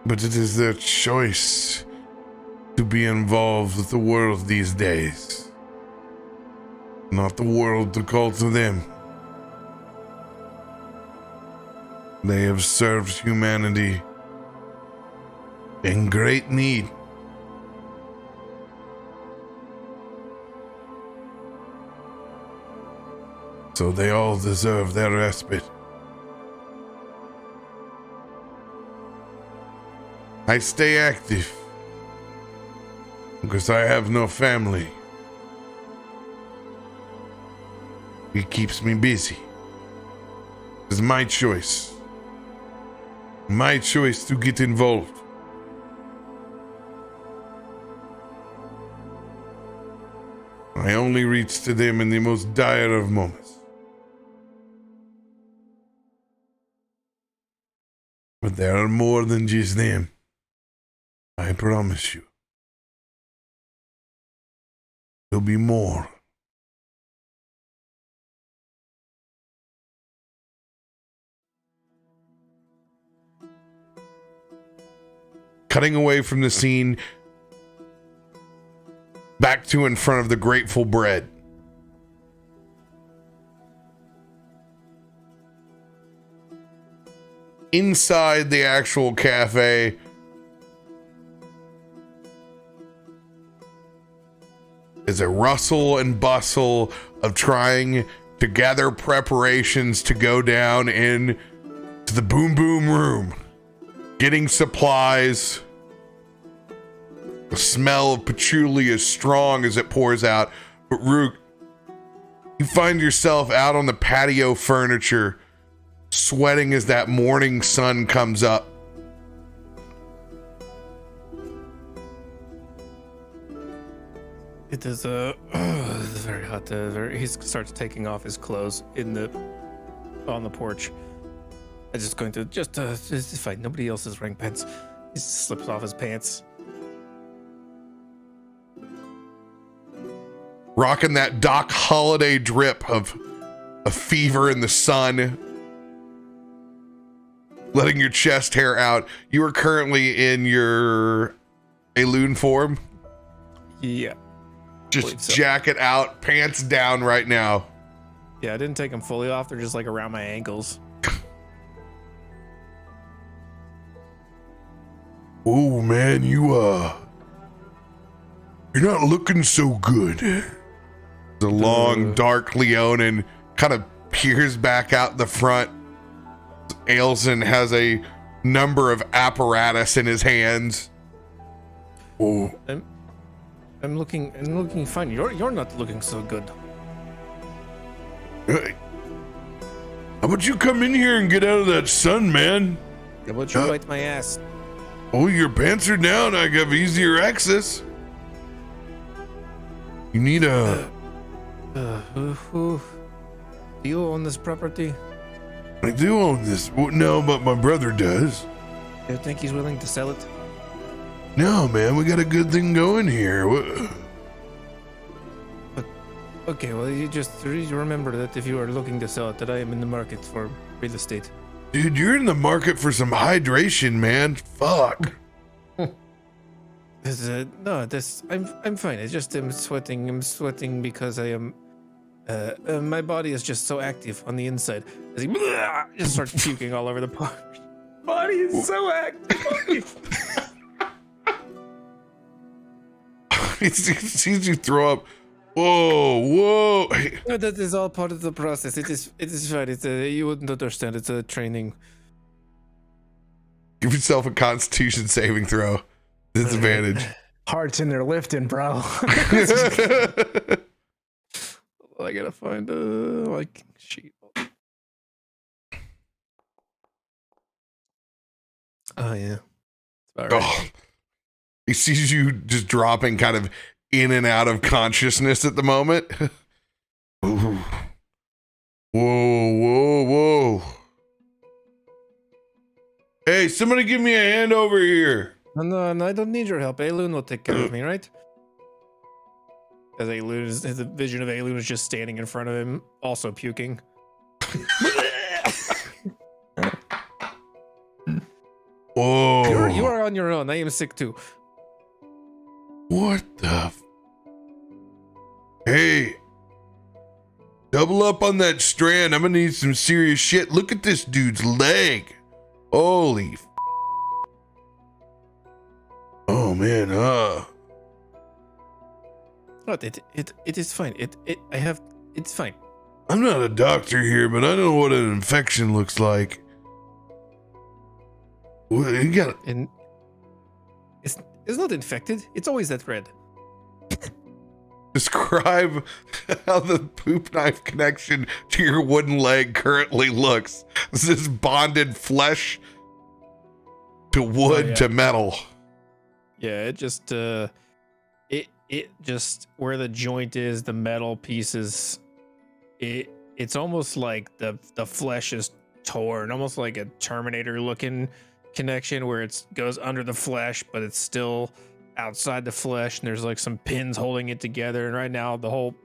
Speaker 1: but it is their choice to be involved with the world these days, not the world to call to them. They have served humanity in great need. So they all deserve their respite. I stay active because I have no family. It keeps me busy. It's my choice. My choice to get involved. I only reach to them in the most dire of moments. But there are more than just them. I promise you. There'll be more. Cutting away from the scene, back to in front of the Grateful Bread. Inside the actual cafe, is a rustle and bustle of trying to gather preparations to go down in to the boom boom room, getting supplies. The smell of patchouli is strong as it pours out, but Rook, you find yourself out on the patio furniture, sweating as that morning sun comes up.
Speaker 2: It is very hot. He starts taking off his clothes on the porch. I'm just going to it's fine. Nobody else is wearing pants. He slips off his pants.
Speaker 1: Rocking that Doc Holliday drip of a fever in the sun, letting your chest hair out. You are currently in your Llywelyn form.
Speaker 2: Yeah.
Speaker 1: Just
Speaker 2: So.
Speaker 1: jacket out, pants down right now.
Speaker 2: Yeah, I didn't take them fully off. They're just like around my ankles.
Speaker 1: Oh man, you're not looking so good. The long, dark Leonin kind of peers back out the front. Ailson has a number of apparatus in his hands. Oh,
Speaker 2: I'm looking fine. You're not looking so good.
Speaker 1: hey. How about you come in here and get out of that sun, man?
Speaker 2: How about you bite my ass?
Speaker 1: Oh, your pants are down. I have easier access. You need a...
Speaker 2: Do you own this property?
Speaker 1: I do own this. Well, no, but my brother does.
Speaker 2: Do you think he's willing to sell it?
Speaker 1: No, man, we got a good thing going here.
Speaker 2: Okay, well, you just remember that if you are looking to sell it, that I am in the market for real estate.
Speaker 1: Dude, you're in the market for some hydration, man. Fuck.
Speaker 2: I'm fine. It's just I'm sweating. I'm sweating because I am. My body is just so active on the inside. As he just starts puking all over the park. Body is so active.
Speaker 1: He sees you throw up. Whoa.
Speaker 2: No, that is all part of the process. It is fine. You wouldn't understand. It's a training.
Speaker 1: Give yourself a Constitution saving throw. Disadvantage.
Speaker 3: Hearts in there lifting, bro.
Speaker 2: I gotta find sheet. Oh yeah. All right.
Speaker 1: Oh. He sees you just dropping kind of in and out of consciousness at the moment. Ooh. Whoa. Hey, somebody give me a hand over here.
Speaker 2: No, I don't need your help. Llywelyn will take care of me, right? As the vision of Llywelyn is just standing in front of him, also puking.
Speaker 1: Whoa.
Speaker 2: You are on your own. I am sick too.
Speaker 1: What the? Hey. Double up on that strand. I'm gonna need some serious shit. Look at this dude's leg. Holy f. Oh man,
Speaker 2: What? It is fine. It's fine.
Speaker 1: I'm not a doctor here, but I know what an infection looks like. What, you got?
Speaker 2: And it's not infected. It's always that red.
Speaker 1: Describe how the poop knife connection to your wooden leg currently looks. This is bonded flesh to wood to metal.
Speaker 2: Yeah, it just it just where the joint is, the metal pieces, it's almost like the flesh is torn, almost like a Terminator looking connection where it goes under the flesh, but it's still outside the flesh, and there's like some pins holding it together. And right now the whole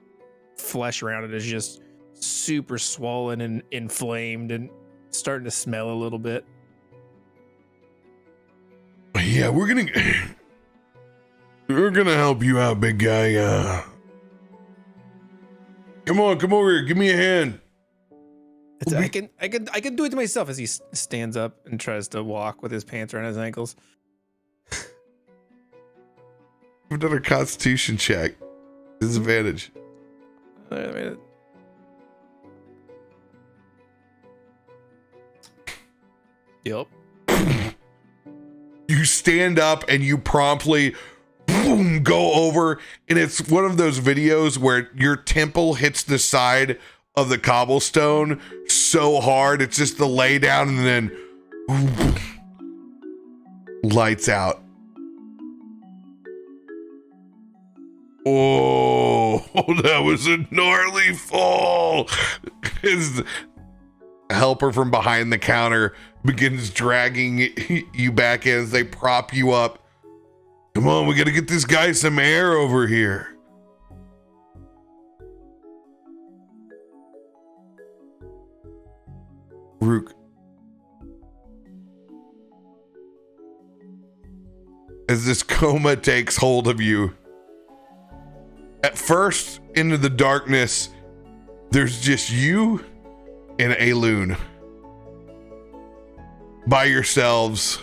Speaker 2: flesh around it is just super swollen and inflamed and starting to smell a little bit.
Speaker 1: Yeah, we're gonna help you out, big guy. Come over here, give me a hand.
Speaker 2: I can do it myself. As he stands up and tries to walk with his pants around his ankles.
Speaker 1: We've done a Constitution check. Disadvantage.
Speaker 2: Wait a minute. Yep.
Speaker 1: You stand up and you promptly boom, go over, and it's one of those videos where your temple hits the side of the cobblestone so hard it's just the lay down, and then lights out. Oh, that was a gnarly fall. His helper from behind the counter begins dragging you back in as they prop you up. Come on, we gotta get this guy some air over here. as this coma takes hold of you. At first, into the darkness, there's just you and Llywelyn by yourselves.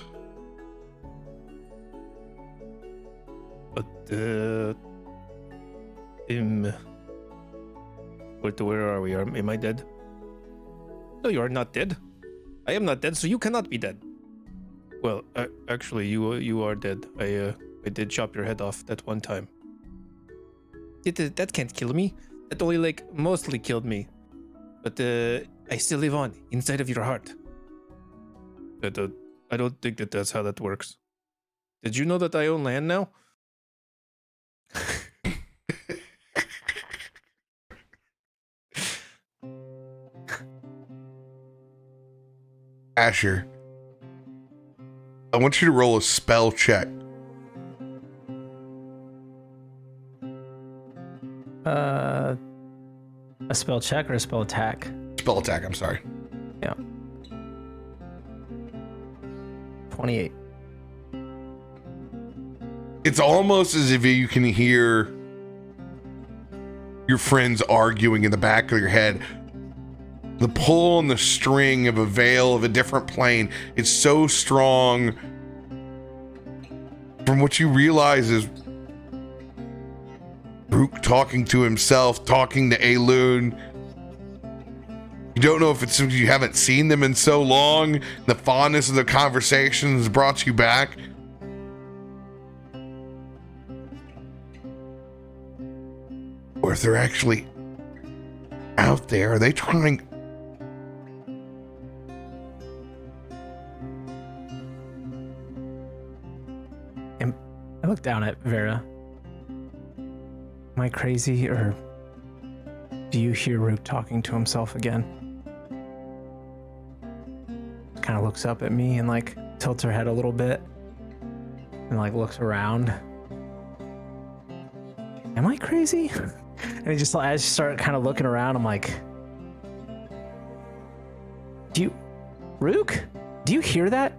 Speaker 2: But where are we? Am I dead? No, you are not dead. I am not dead, so you cannot be dead. Well, actually, you are dead. I did chop your head off that one time. That can't kill me. That only mostly killed me. But I still live on inside of your heart. I don't think that's how that works. Did you know that I own land now?
Speaker 1: Asher, I want you to roll a spell check.
Speaker 3: A spell check or a spell attack?
Speaker 1: Spell attack, I'm sorry.
Speaker 3: Yeah. 28.
Speaker 1: It's almost as if you can hear your friends arguing in the back of your head. The pull on the string of a veil of a different plane is so strong. From what you realize is Rook talking to himself, talking to Llywelyn. You don't know if it's because you haven't seen them in so long. The fondness of the conversation has brought you back. Or if they're actually out there, are they trying?
Speaker 3: I look down at Vera. Am I crazy, or do you hear Rook talking to himself again? Kind of looks up at me and tilts her head a little bit and looks around. Am I crazy? And as you start kind of looking around, I'm like, Rook? Do you hear that?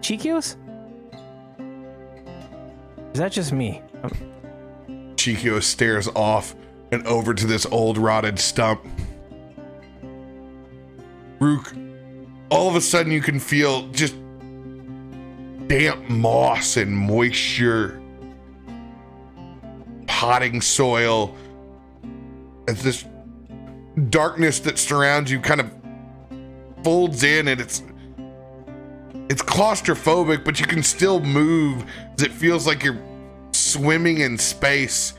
Speaker 3: Chikios? Is that just me?
Speaker 1: Chikios stares off and over to this old rotted stump. Rook, all of a sudden you can feel just damp moss and moisture, potting soil, as this darkness that surrounds you kind of folds in, and it's claustrophobic, but you can still move as it feels like you're swimming in space.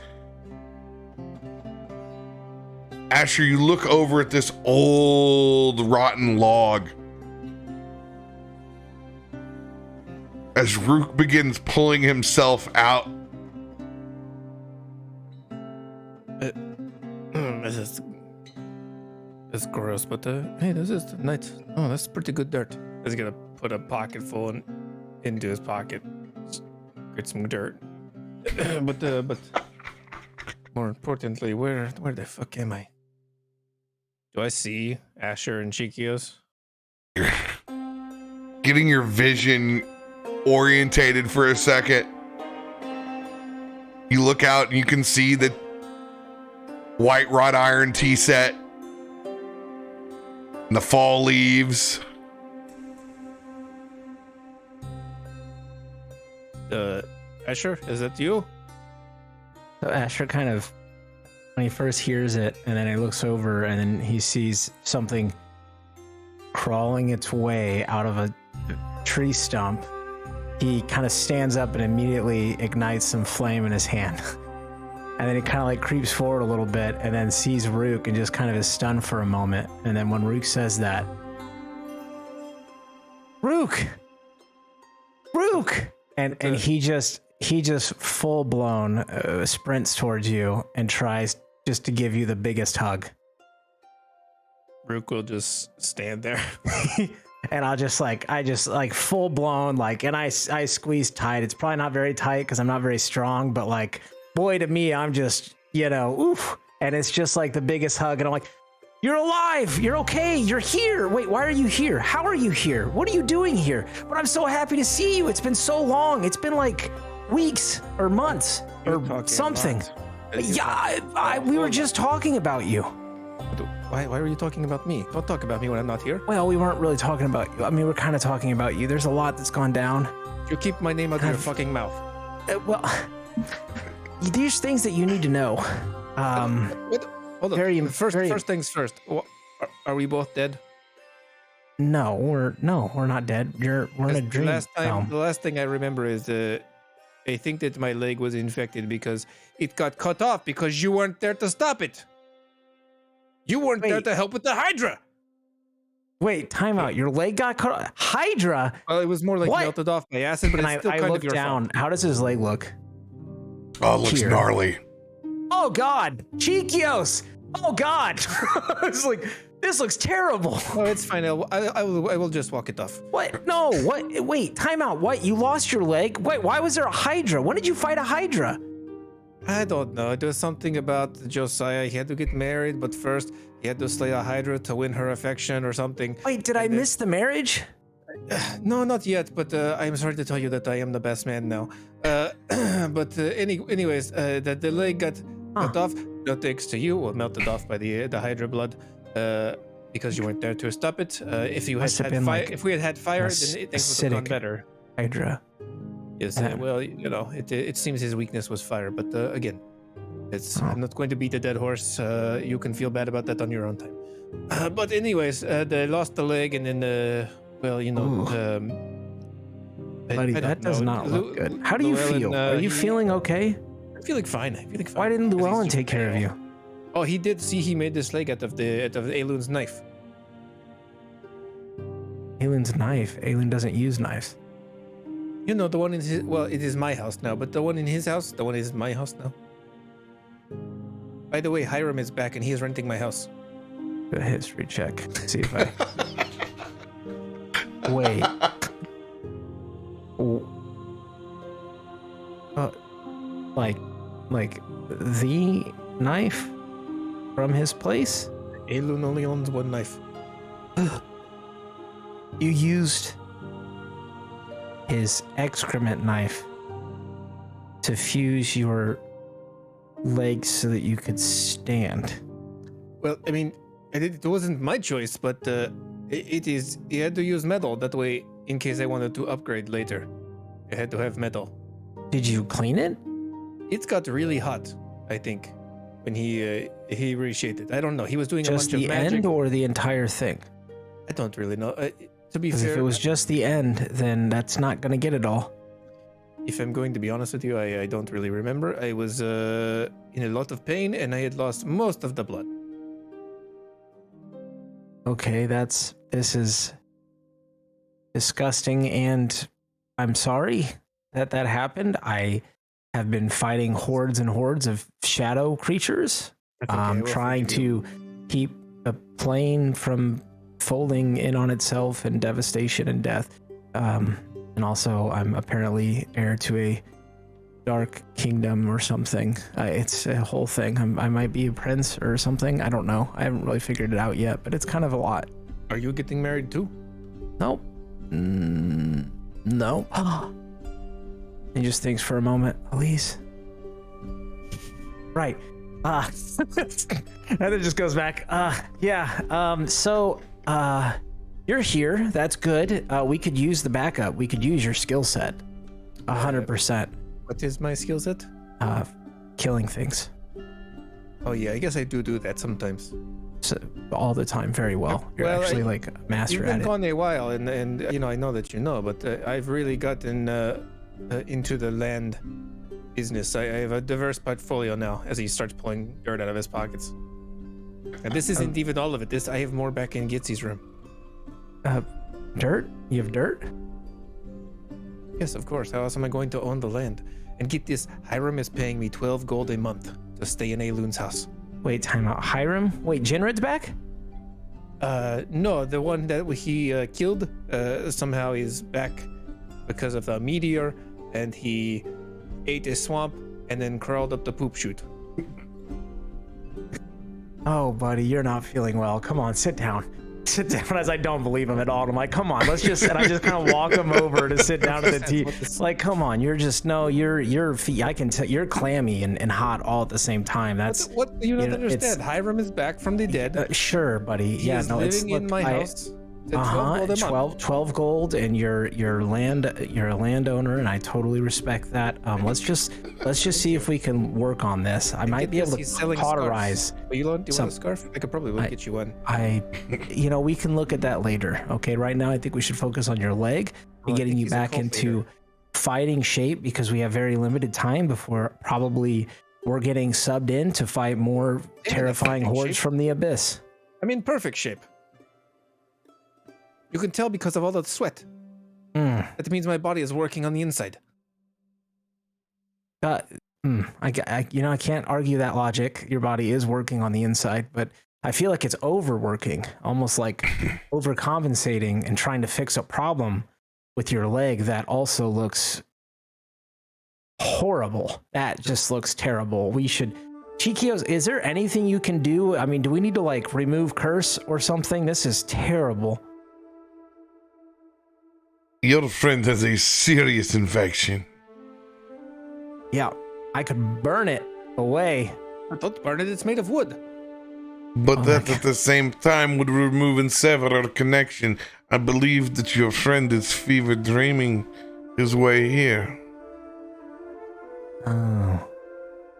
Speaker 1: Asher, you look over at this old rotten log as Rook begins pulling himself out.
Speaker 2: It's gross, but hey, this is nice. Oh, that's pretty good dirt. He's gonna put a pocket full into his pocket, get some dirt. but more importantly, where the fuck am I? Do I see Asher and Chikios?
Speaker 1: You're getting your vision orientated for a second. You look out and you can see the white wrought iron tea set and the fall leaves.
Speaker 2: Asher, is that you?
Speaker 3: So Asher kind of, when he first hears it, and then he looks over and then he sees something crawling its way out of a tree stump. He kind of stands up and immediately ignites some flame in his hand. And then he kind of creeps forward a little bit and then sees Rook and just kind of is stunned for a moment. And then when Rook says that, Rook! And he just full blown sprints towards you and tries just to give you the biggest hug.
Speaker 2: Rook will just stand there.
Speaker 3: And I just full blown, and I squeeze tight. It's probably not very tight because I'm not very strong, but boy, to me, I'm just, oof. And it's just the biggest hug. And I'm like, You're alive. You're okay. You're here. Wait, why are you here? How are you here? What are you doing here? But I'm so happy to see you. It's been so long. It's been like weeks or months or something. Yeah, we were just talking about you.
Speaker 2: Why were you talking about me? Don't talk about me when I'm not here.
Speaker 3: Well, we weren't really talking about you. I mean, we're kind of talking about you. There's a lot that's gone down.
Speaker 2: You keep my name out of your fucking mouth.
Speaker 3: Well, there's things that you need to know.
Speaker 2: Hold on. First things first. Are we both dead?
Speaker 3: No, we're not dead. We're in a dream.
Speaker 2: The last thing I remember is I think that my leg was infected because it got cut off because you weren't there to stop it. You weren't there to help with the Hydra.
Speaker 3: Wait, time out. Your leg got cut off. Hydra?
Speaker 2: Well, it was more like melted off by acid, but it's still kind of your fault.
Speaker 3: How does his leg look?
Speaker 1: Oh, it looks gnarly.
Speaker 3: Oh God, Chiquios! Oh God, it's like this looks terrible.
Speaker 2: Oh, it's fine. I will just walk it off.
Speaker 3: What? No. What? Wait. Time out. What? You lost your leg? Wait. Why was there a Hydra? When did you fight a Hydra?
Speaker 2: I don't know. It was something about Josiah. He had to get married, but first he had to slay a Hydra to win her affection or something.
Speaker 3: Wait. Did I miss the marriage?
Speaker 2: No, not yet. But I'm sorry to tell you that I am the best man now. Anyways, that the leg got cut off. No thanks to you. Well, melted off by the Hydra blood. Because you weren't there to stop it. If we had had fire, then things would have gone better.
Speaker 3: Hydra.
Speaker 2: Yes. Well, it seems his weakness was fire. But again, I'm not going to beat a dead horse. You can feel bad about that on your own time. But anyways, they lost the leg, and then
Speaker 3: Buddy, that does not look good. How do you feel? Are you feeling okay?
Speaker 2: I'm feeling fine.
Speaker 3: Why didn't Llywelyn take care of you?
Speaker 2: Oh, he did. See, he made this leg out of Aelun's knife.
Speaker 3: Aelun's knife? Llywelyn doesn't use knives.
Speaker 2: You know, the one in his... Well, it is my house now, but the one in his house, the one is my house now. By the way, Hiram is back and he is renting my house.
Speaker 3: Do a history check. See if I... Wait. Like the knife from his place?
Speaker 2: Llywelyn only owns one knife.
Speaker 3: You used his excrement knife to fuse your legs so that you could stand.
Speaker 2: Well, I mean, it wasn't my choice, but he had to use metal. That way, in case I wanted to upgrade later, I had to have metal.
Speaker 3: Did you clean it?
Speaker 2: It's got really hot, I think, when he reshaped it. I don't know. He was doing
Speaker 3: just
Speaker 2: a bunch of magic.
Speaker 3: Just the end or the entire thing?
Speaker 2: I don't really know. To be
Speaker 3: fair, if it was just the end, then that's not going to get it all.
Speaker 2: If I'm going to be honest with you, I don't really remember. I was in a lot of pain and I had lost most of the blood.
Speaker 3: Okay, this is disgusting, and I'm sorry that happened. I have been fighting hordes and hordes of shadow creatures. I'm trying to keep the plane from folding in on itself and devastation and death. And also, I'm apparently heir to a dark kingdom or something. It's a whole thing. I might be a prince or something. I don't know. I haven't really figured it out yet, but it's kind of a lot.
Speaker 2: Are you getting married too?
Speaker 3: Nope. No. He just thinks for a moment. Elise. Right. And it just goes back. Yeah. So, you're here. That's good. We could use the backup. We could use your skill set. 100%.
Speaker 2: What is my skill set?
Speaker 3: Killing things.
Speaker 2: Oh yeah, I guess I do that sometimes.
Speaker 3: So, all the time, very well. You're actually like a master at it.
Speaker 2: You've been gone a while, and I know that you know, but I've really gotten into the land business. I have a diverse portfolio now. As he starts pulling dirt out of his pockets, and this isn't even all of it. I have more back in Gitsy's room.
Speaker 3: Dirt? You have dirt?
Speaker 2: Yes, of course. How else am I going to own the land? And get this, Hiram is paying me 12 gold a month to stay in Llywelyn's house.
Speaker 3: Wait, time out. Hiram? Wait, Jinred's back?
Speaker 2: No, the one that he killed somehow is back because of the meteor, and he ate a swamp and then crawled up the poop chute.
Speaker 3: Oh, buddy, you're not feeling well. Come on, sit down. Sit down. As I don't believe him at all. I'm like, come on, let's just. And I just kind of walk him over to sit down at the tea. Like, come on, you're just your feet. I can tell you're clammy and hot all at the same time. That's
Speaker 2: what you don't understand. Hiram is back from the dead.
Speaker 3: Sure, buddy.
Speaker 2: He's living in my house.
Speaker 3: 12 gold, and you're a landowner, and I totally respect that. Let's just see if we can work on this. I might be able to cauterize.
Speaker 2: Do you want a scarf? I could probably get you one.
Speaker 3: We can look at that later. Okay, right now I think we should focus on your leg and getting you back into fighting shape, because we have very limited time before probably we're getting subbed in to fight more terrifying hordes from the abyss.
Speaker 2: I'm in perfect shape. You can tell because of all the sweat. That means my body is working on the inside.
Speaker 3: I can't argue that logic. Your body is working on the inside, but I feel like it's overworking, almost like overcompensating and trying to fix a problem with your leg that also looks horrible. That just looks terrible. We should... Chikios, is there anything you can do? I mean, do we need to like remove curse or something? This is terrible.
Speaker 1: Your friend has a serious infection.
Speaker 3: Yeah, I could burn it away.
Speaker 2: Don't burn it, it's made of wood.
Speaker 1: But that at the same time would remove and sever our connection. I believe that your friend is fever dreaming his way here.
Speaker 3: Oh.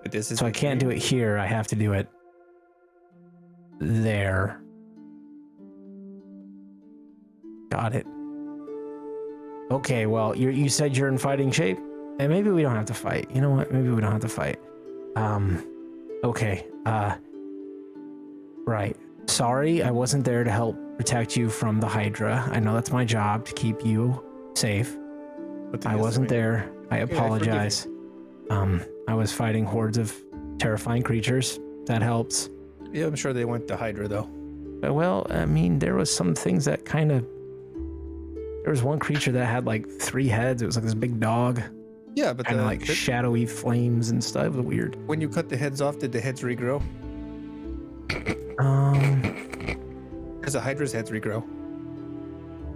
Speaker 2: But this is
Speaker 3: so I can't do it here, I have to do it there. Got it. Okay, well, you said you're in fighting shape, and maybe we don't have to fight. You know what? Maybe we don't have to fight. Okay. Right. Sorry, I wasn't there to help protect you from the Hydra. I know that's my job to keep you safe. I wasn't there. I apologize. I was fighting hordes of terrifying creatures. That helps.
Speaker 2: Yeah, I'm sure they went to Hydra though.
Speaker 3: Well, I mean, there was some things that kind of... There was one creature that had like 3 heads. It was like this big dog.
Speaker 2: Yeah, but
Speaker 3: kind of like shadowy flames and stuff. It was weird.
Speaker 2: When you cut the heads off, did the heads regrow? Because the Hydra's heads regrow.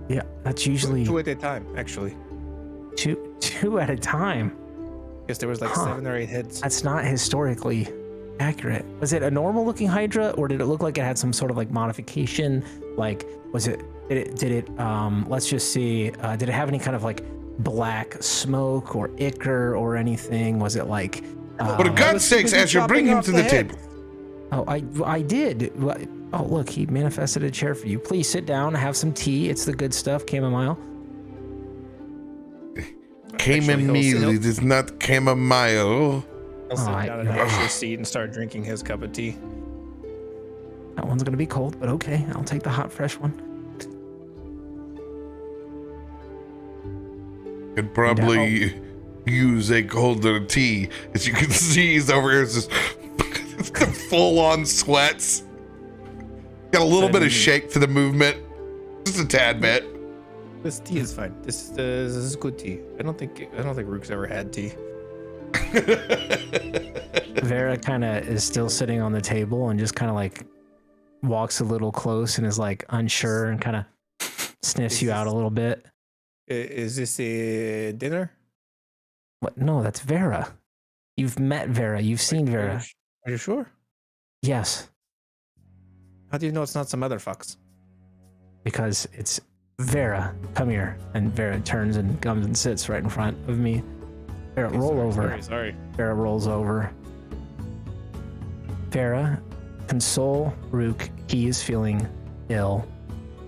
Speaker 3: Yeah, that's usually
Speaker 2: 2 at a time, actually.
Speaker 3: Two at a time.
Speaker 2: Because there was like 7 or 8 heads.
Speaker 3: That's not historically accurate. Was it a normal looking Hydra, or did it look like it had some sort of like modification? Like, was it? Did it? Let's just see. Did it have any kind of like black smoke or ichor or anything? Was it like?
Speaker 1: For God's sakes, Asher, bring him to the table.
Speaker 3: Oh, I did. Oh, look, he manifested a chair for you. Please sit down, have some tea. It's the good stuff, chamomile.
Speaker 1: Chamomile, it is not chamomile.
Speaker 2: I'll sit down in Asher's seat and start drinking his cup of tea.
Speaker 3: That one's gonna be cold, but okay, I'll take the hot, fresh one.
Speaker 1: Could probably use a colder tea. As you can see, he's over here just full-on sweats. Got a little bit of shake to the movement, just a tad bit.
Speaker 2: This tea is fine. This is good tea. I don't think Rook's ever had tea.
Speaker 3: Vera kind of is still sitting on the table and just kind of like walks a little close and is like unsure and kind of sniffs you out a little bit.
Speaker 2: Is this a dinner?
Speaker 3: What? No, that's Vera. You've met Vera. You've seen Vera.
Speaker 2: Are you sure?
Speaker 3: Yes.
Speaker 2: How do you know it's not some other fucks?
Speaker 3: Because it's Vera. Come here. And Vera turns and comes and sits right in front of me. Vera, roll over.
Speaker 2: Sorry.
Speaker 3: Vera rolls over. Vera, console Rook. He is feeling ill,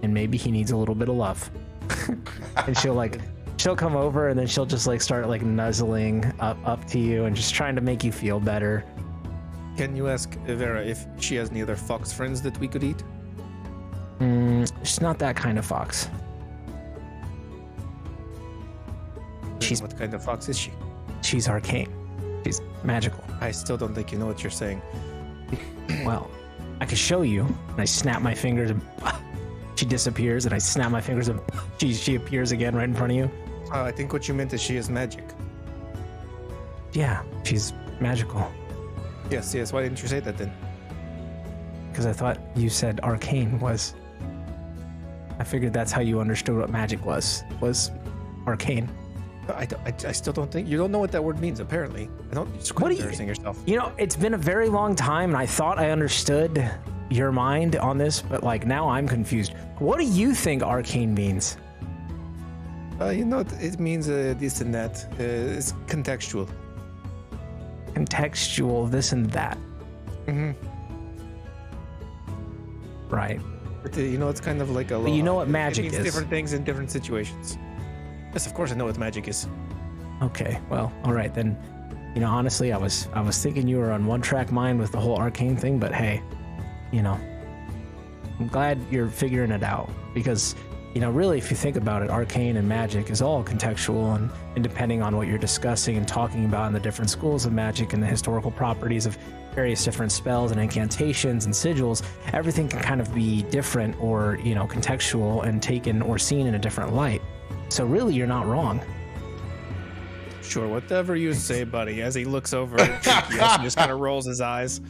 Speaker 3: and maybe he needs a little bit of love. And she'll come over, and then she'll just like start like nuzzling up to you and just trying to make you feel better.
Speaker 2: Can you ask Vera if she has any other fox friends that we could eat?
Speaker 3: She's not that kind of fox.
Speaker 2: What kind of fox is she?
Speaker 3: She's arcane. She's magical. I
Speaker 2: still don't think you know what you're saying.
Speaker 3: Well, I can show you. And I snap my fingers and she disappears, and I snap my fingers and she appears again right in front of you.
Speaker 2: I think what you meant is she is magic.
Speaker 3: Yeah, she's magical.
Speaker 2: Yes. Why didn't you say that then?
Speaker 3: Because I thought you said arcane was. I figured that's how you understood what magic was arcane.
Speaker 2: I still don't think you don't know what that word means. Apparently, I don't. Just quit embarrassing yourself.
Speaker 3: You know, it's been a very long time, and I thought I understood your mind on this, but like now I'm confused. What do you think arcane means?
Speaker 2: It means this and that. It's contextual.
Speaker 3: Contextual, this and that.
Speaker 2: Mm-hmm.
Speaker 3: Right.
Speaker 2: But, it's kind of like a.
Speaker 3: But you know what magic
Speaker 2: it means
Speaker 3: is.
Speaker 2: Different things in different situations. Yes, of course I know what magic is.
Speaker 3: Okay, well, all right then. Honestly, I was thinking you were on one track mind with the whole arcane thing, but hey, I'm glad you're figuring it out because, really, if you think about it, arcane and magic is all contextual and depending on what you're discussing and talking about in the different schools of magic and the historical properties of various different spells and incantations and sigils, everything can kind of be different or, contextual and taken or seen in a different light. So really, you're not wrong.
Speaker 2: Sure, whatever you say, buddy, as he looks over at Chikios and just kind of rolls his eyes.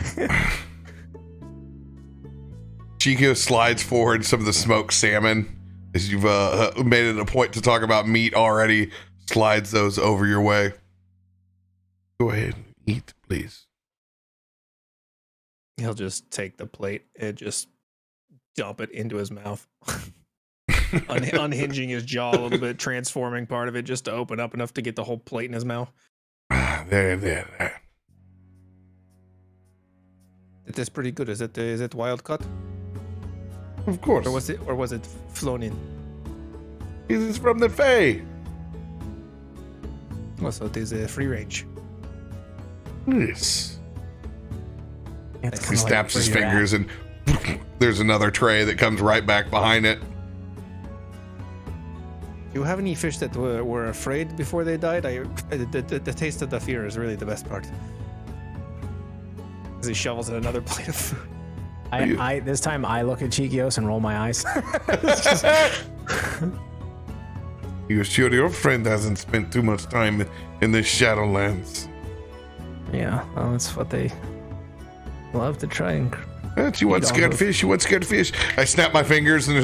Speaker 1: Chico slides forward some of the smoked salmon, as you've made it a point to talk about meat already, slides those over your way. Go ahead, eat, please.
Speaker 2: He'll just take the plate and just dump it into his mouth. Unhinging his jaw a little bit, transforming part of it just to open up enough to get the whole plate in his mouth.
Speaker 1: There.
Speaker 2: It is pretty good. Is it wild cut?
Speaker 1: Of course.
Speaker 2: Or was it flown in?
Speaker 1: This is from the Fae.
Speaker 2: Also, it is free range.
Speaker 1: Yes.
Speaker 3: It's
Speaker 1: He snaps his fingers and there's another tray that comes right back behind it.
Speaker 2: Do you have any fish that were afraid before they died? The taste of the fear is really the best part. As he shovels in another plate of food.
Speaker 3: I this time I look at Chikios and roll my eyes.
Speaker 1: You're sure your friend hasn't spent too much time in the Shadowlands?
Speaker 3: Yeah, well, that's what they love to try and.
Speaker 1: You want scared fish? You want scared fish? I snap my fingers and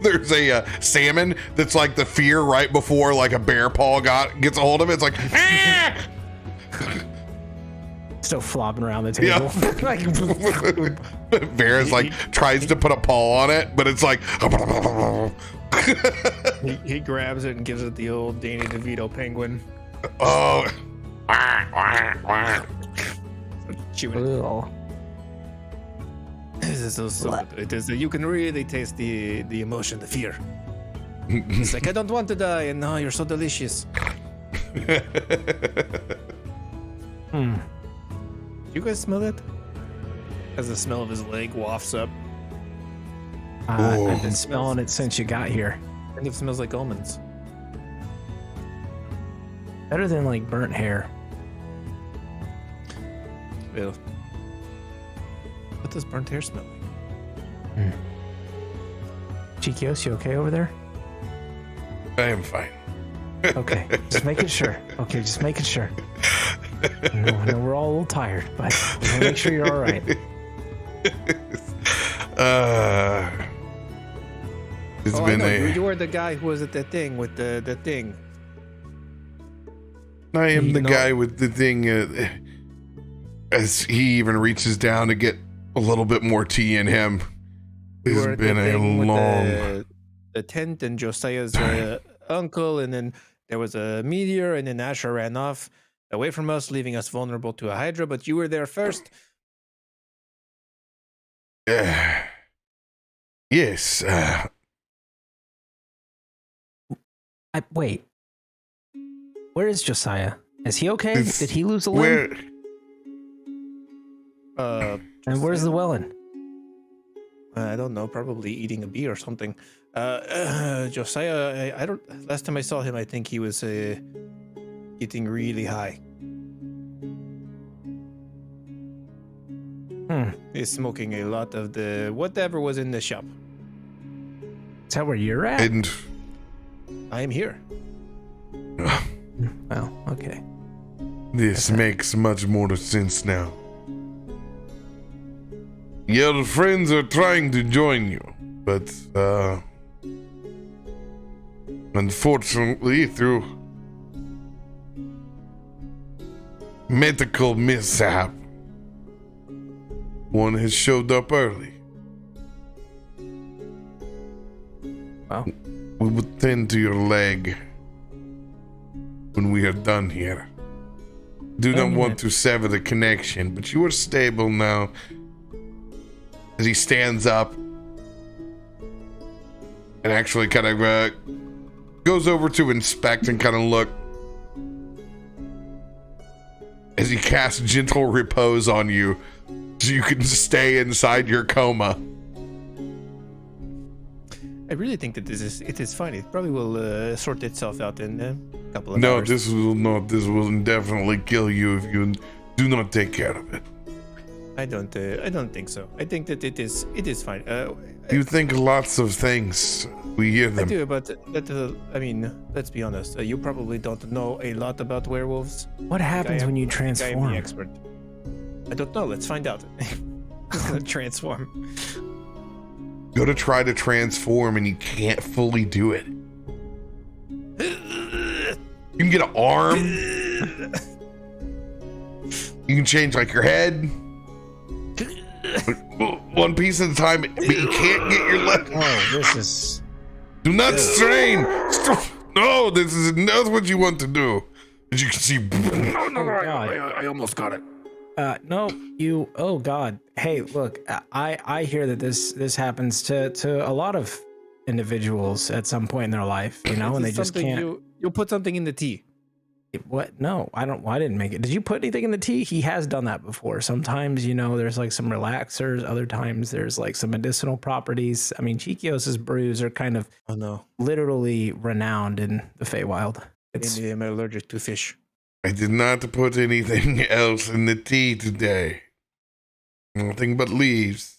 Speaker 1: there's a salmon that's like the fear right before like a bear paw gets a hold of it. It's like, ah!
Speaker 3: Still flopping around the table.
Speaker 1: Yeah. Bear is like tries to put a paw on it, but it's like.
Speaker 2: he grabs it and gives it the old Danny DeVito penguin.
Speaker 1: Oh.
Speaker 2: Chewing it. This is so good. It is. You can really taste the emotion, the fear. It's like I don't want to die, and now you're so delicious. You guys smell it? As the smell of his leg wafts up.
Speaker 3: I've been smelling it since you got here.
Speaker 2: And it smells like almonds.
Speaker 3: Better than like burnt hair.
Speaker 2: Ew. What does burnt hair smell like?
Speaker 3: Chikios, you okay over there?
Speaker 1: I am fine.
Speaker 3: Okay, just making sure. Okay, just making sure. I know we're all a little tired, but we want to make sure you're all right.
Speaker 1: It's been
Speaker 2: You were the guy who was at the thing with the thing.
Speaker 1: I am the guy with the thing. As he even reaches down to get a little bit more tea in him. It's been a long.
Speaker 2: The tent and Josiah's uncle, and then there was a meteor, and then Asher ran off away from us, leaving us vulnerable to a Hydra. But you were there first.
Speaker 1: Yes.
Speaker 3: Wait. Where is Josiah? Is he okay? Did he lose a limb? And where's Llywelyn?
Speaker 2: I don't know. Probably eating a bee or something. Josiah, I don't. Last time I saw him, I think he was getting really high. He's smoking a lot of the whatever was in the shop.
Speaker 3: Is that where you're at?
Speaker 1: And
Speaker 2: I am here.
Speaker 3: Well, okay.
Speaker 1: This makes much more sense now. Your friends are trying to join you, but unfortunately, through medical mishap, one has showed up early.
Speaker 3: Well,
Speaker 1: We will tend to your leg when we are done here. Do not want to sever the connection, but you are stable now. As he stands up and actually kind of goes over to inspect and kind of look. As he casts gentle repose on you, so you can stay inside your coma.
Speaker 2: I really think that it is fine. It probably will sort itself out in a couple of
Speaker 1: No,
Speaker 2: hours.
Speaker 1: this will not. This will definitely kill you if you do not take care of it.
Speaker 2: I don't think so. I think that it is fine.
Speaker 1: You think lots of things. We hear
Speaker 2: I
Speaker 1: them.
Speaker 2: do, but I mean, let's be honest. You probably don't know a lot about werewolves.
Speaker 3: what happens when you
Speaker 2: I am
Speaker 3: transform?
Speaker 2: the expert. I don't know. Let's find out. Transform.
Speaker 1: Go to try to transform and you can't fully do it. You can get an arm. You can change like your head. One piece at a time, but you can't get your leg.
Speaker 3: Oh, this is.
Speaker 1: Do not strain. No, this is not what you want to do. As you can see.
Speaker 3: Oh, God.
Speaker 4: I almost got it.
Speaker 3: No, you. Oh God. Hey, look. I hear that this happens to a lot of individuals at some point in their life, you know, and they just can't.
Speaker 2: You'll put something in the tea.
Speaker 3: What? No, I don't. I didn't make it. Did you put anything in the tea? He has done that before. Sometimes, you know, there's like some relaxers. Other times, there's like some medicinal properties. I mean, Chikios's brews are kind of
Speaker 2: Oh no.
Speaker 3: literally renowned in the Feywild. It's
Speaker 2: Maybe I'm allergic to fish.
Speaker 1: I did not put anything else in the tea today. Nothing but leaves.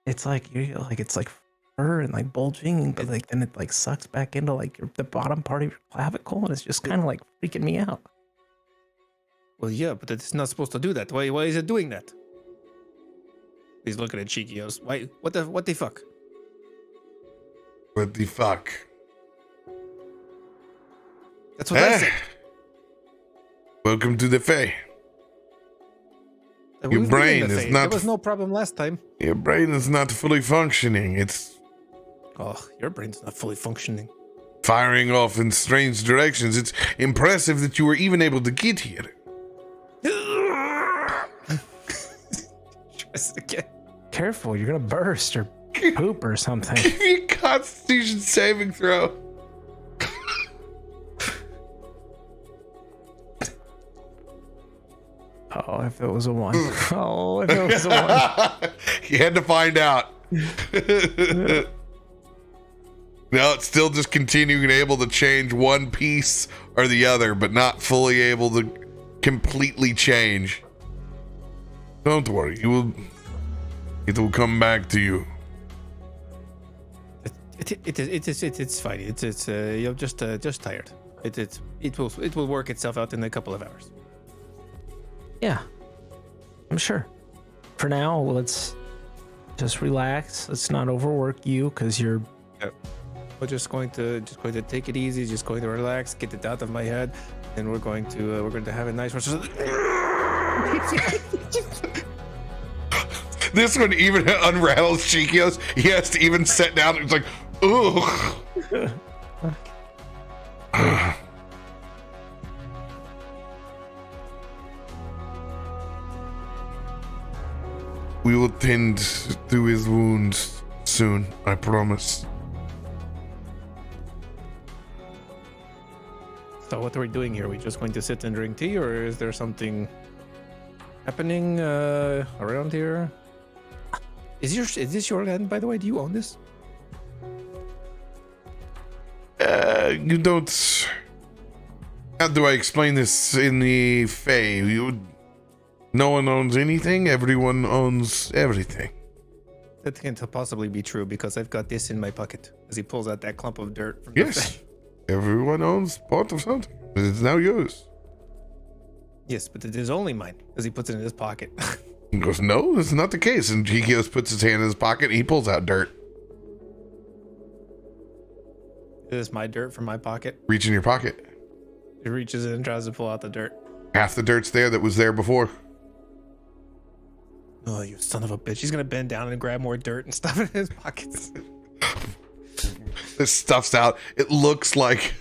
Speaker 3: it's like you're like it's like fur and like bulging, but like then it like sucks back into like the bottom part of your clavicle, and it's just kind of like freaking me out.
Speaker 2: Well, yeah, but it's not supposed to do that. Why is it doing that? He's looking at Chikios. Why? What the fuck?
Speaker 1: What the fuck?
Speaker 2: That's what I said.
Speaker 1: Welcome to the Fae.
Speaker 2: We've
Speaker 1: Your
Speaker 2: been in
Speaker 1: brain
Speaker 2: the
Speaker 1: is
Speaker 2: Fae.
Speaker 1: not.
Speaker 2: There was no problem last time.
Speaker 1: Your brain is not fully functioning. It's
Speaker 2: Oh, your brain's not fully functioning.
Speaker 1: firing off in strange directions. It's impressive that you were even able to get here.
Speaker 2: Tries again.
Speaker 3: Careful, you're gonna burst or poop or something.
Speaker 1: Give me a Constitution saving throw.
Speaker 3: Oh, if it was a one. Oh, if it was a one.
Speaker 1: You had to find out. No, it's still just continuing able to change one piece or the other, but not fully able to completely change. Don't worry, it will come back to you.
Speaker 2: It's fine. You're just tired. It will work itself out in a couple of hours.
Speaker 3: Yeah, I'm sure. For now, let's just relax. Let's not overwork you because you're.
Speaker 2: We're just going to take it easy. Just going to relax, get it out of my head, and we're going to have a nice one.
Speaker 1: This one even unravels Chikios. He has to even sit down. It's like, ugh. We will tend to his wounds soon, I promise.
Speaker 2: So what are we doing here? Are we just going to sit and drink tea, or is there something happening around here? Is this your land, by the way? Do you own this?
Speaker 1: You don't. How do I explain this in the Fae? No one owns anything. Everyone owns everything.
Speaker 2: That can't possibly be true because I've got this in my pocket. As he pulls out that clump of dirt from the
Speaker 1: Yes,
Speaker 2: Fae.
Speaker 1: everyone owns part of something. It's now yours.
Speaker 2: Yes, but it is only mine. As he puts it in his pocket.
Speaker 1: He goes, no, this is not the case. And he puts his hand in his pocket and he pulls out dirt.
Speaker 2: Is this my dirt from my pocket?
Speaker 1: Reach in your pocket.
Speaker 2: He reaches in and tries to pull out the dirt.
Speaker 1: Half the dirt's there that was there before.
Speaker 2: Oh, you son of a bitch. He's going to bend down and grab more dirt and stuff in his pockets.
Speaker 1: This stuff's out. It looks like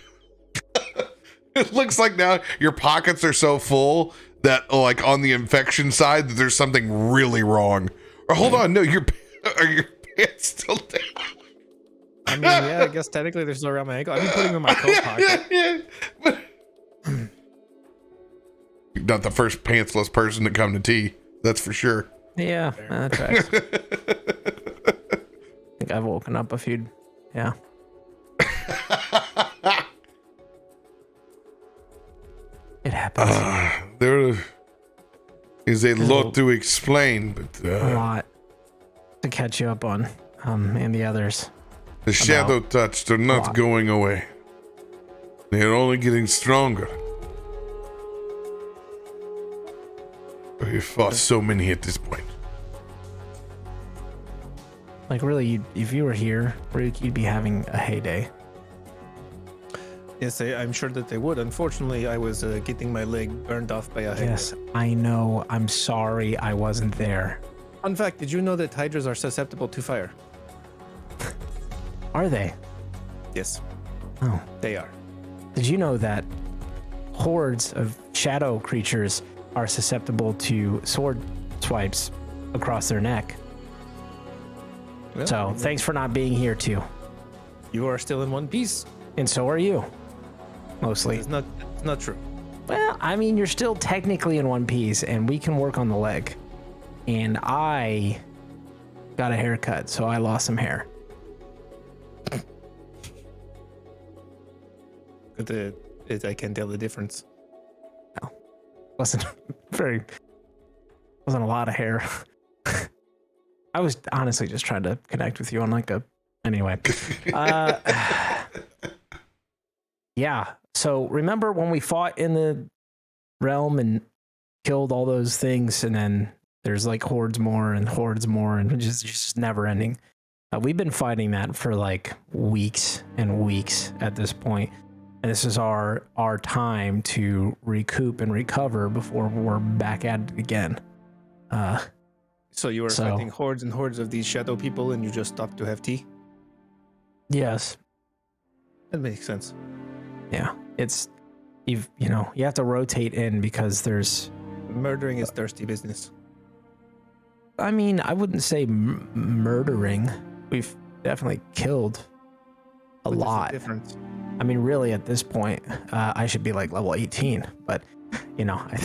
Speaker 1: now your pockets are so full that like on the infection side that there's something really wrong. Or hold on, no, are your pants still down?
Speaker 2: I mean, yeah, I guess technically they're still around my ankle. I've been putting them in my coat pocket.
Speaker 1: Yeah. You're not the first pantsless person to come to tea. That's for sure.
Speaker 3: Yeah, that tracks. I think I've woken up a few. Yeah. It happens.
Speaker 1: There is a lot to explain, but
Speaker 3: A lot to catch you up on, and the others.
Speaker 1: the shadow touch, they're not going away. They're only getting stronger. We've fought so many at this point.
Speaker 3: Like, really, if you were here, you'd be having a heyday.
Speaker 2: Yes, I'm sure that they would. Unfortunately, I was getting my leg burned off by a hydra.
Speaker 3: Yes, I know. I'm sorry I wasn't there.
Speaker 2: Fun fact, did you know that hydras are susceptible to fire?
Speaker 3: Are they?
Speaker 2: Yes,
Speaker 3: Oh.
Speaker 2: they are.
Speaker 3: Did you know that hordes of shadow creatures are susceptible to sword swipes across their neck?
Speaker 2: Well,
Speaker 3: So, thanks for not being here, too.
Speaker 2: you are still in one piece.
Speaker 3: And so are you. Mostly.
Speaker 2: It's not true.
Speaker 3: Well, I mean, you're still technically in one piece, and we can work on the leg. And I got a haircut, so I lost some hair.
Speaker 2: I can tell the difference.
Speaker 3: Wasn't a lot of hair. I was honestly just trying to connect with you on like a. Anyway. Yeah. So remember when we fought in the realm and killed all those things, and then there's like hordes more and just never ending. We've been fighting that for like weeks and weeks at this point, and this is our time to recoup and recover before we're back at it again.
Speaker 2: So you were fighting hordes and hordes of these shadow people, and you just stopped to have tea?
Speaker 3: Yes.
Speaker 2: That makes sense.
Speaker 3: Yeah. It's you have to rotate in because there's
Speaker 2: Murdering is thirsty business.
Speaker 3: I mean, I wouldn't say murdering. We've definitely killed a lot.
Speaker 2: Difference.
Speaker 3: I mean, really, at this point, I should be like level 18, but I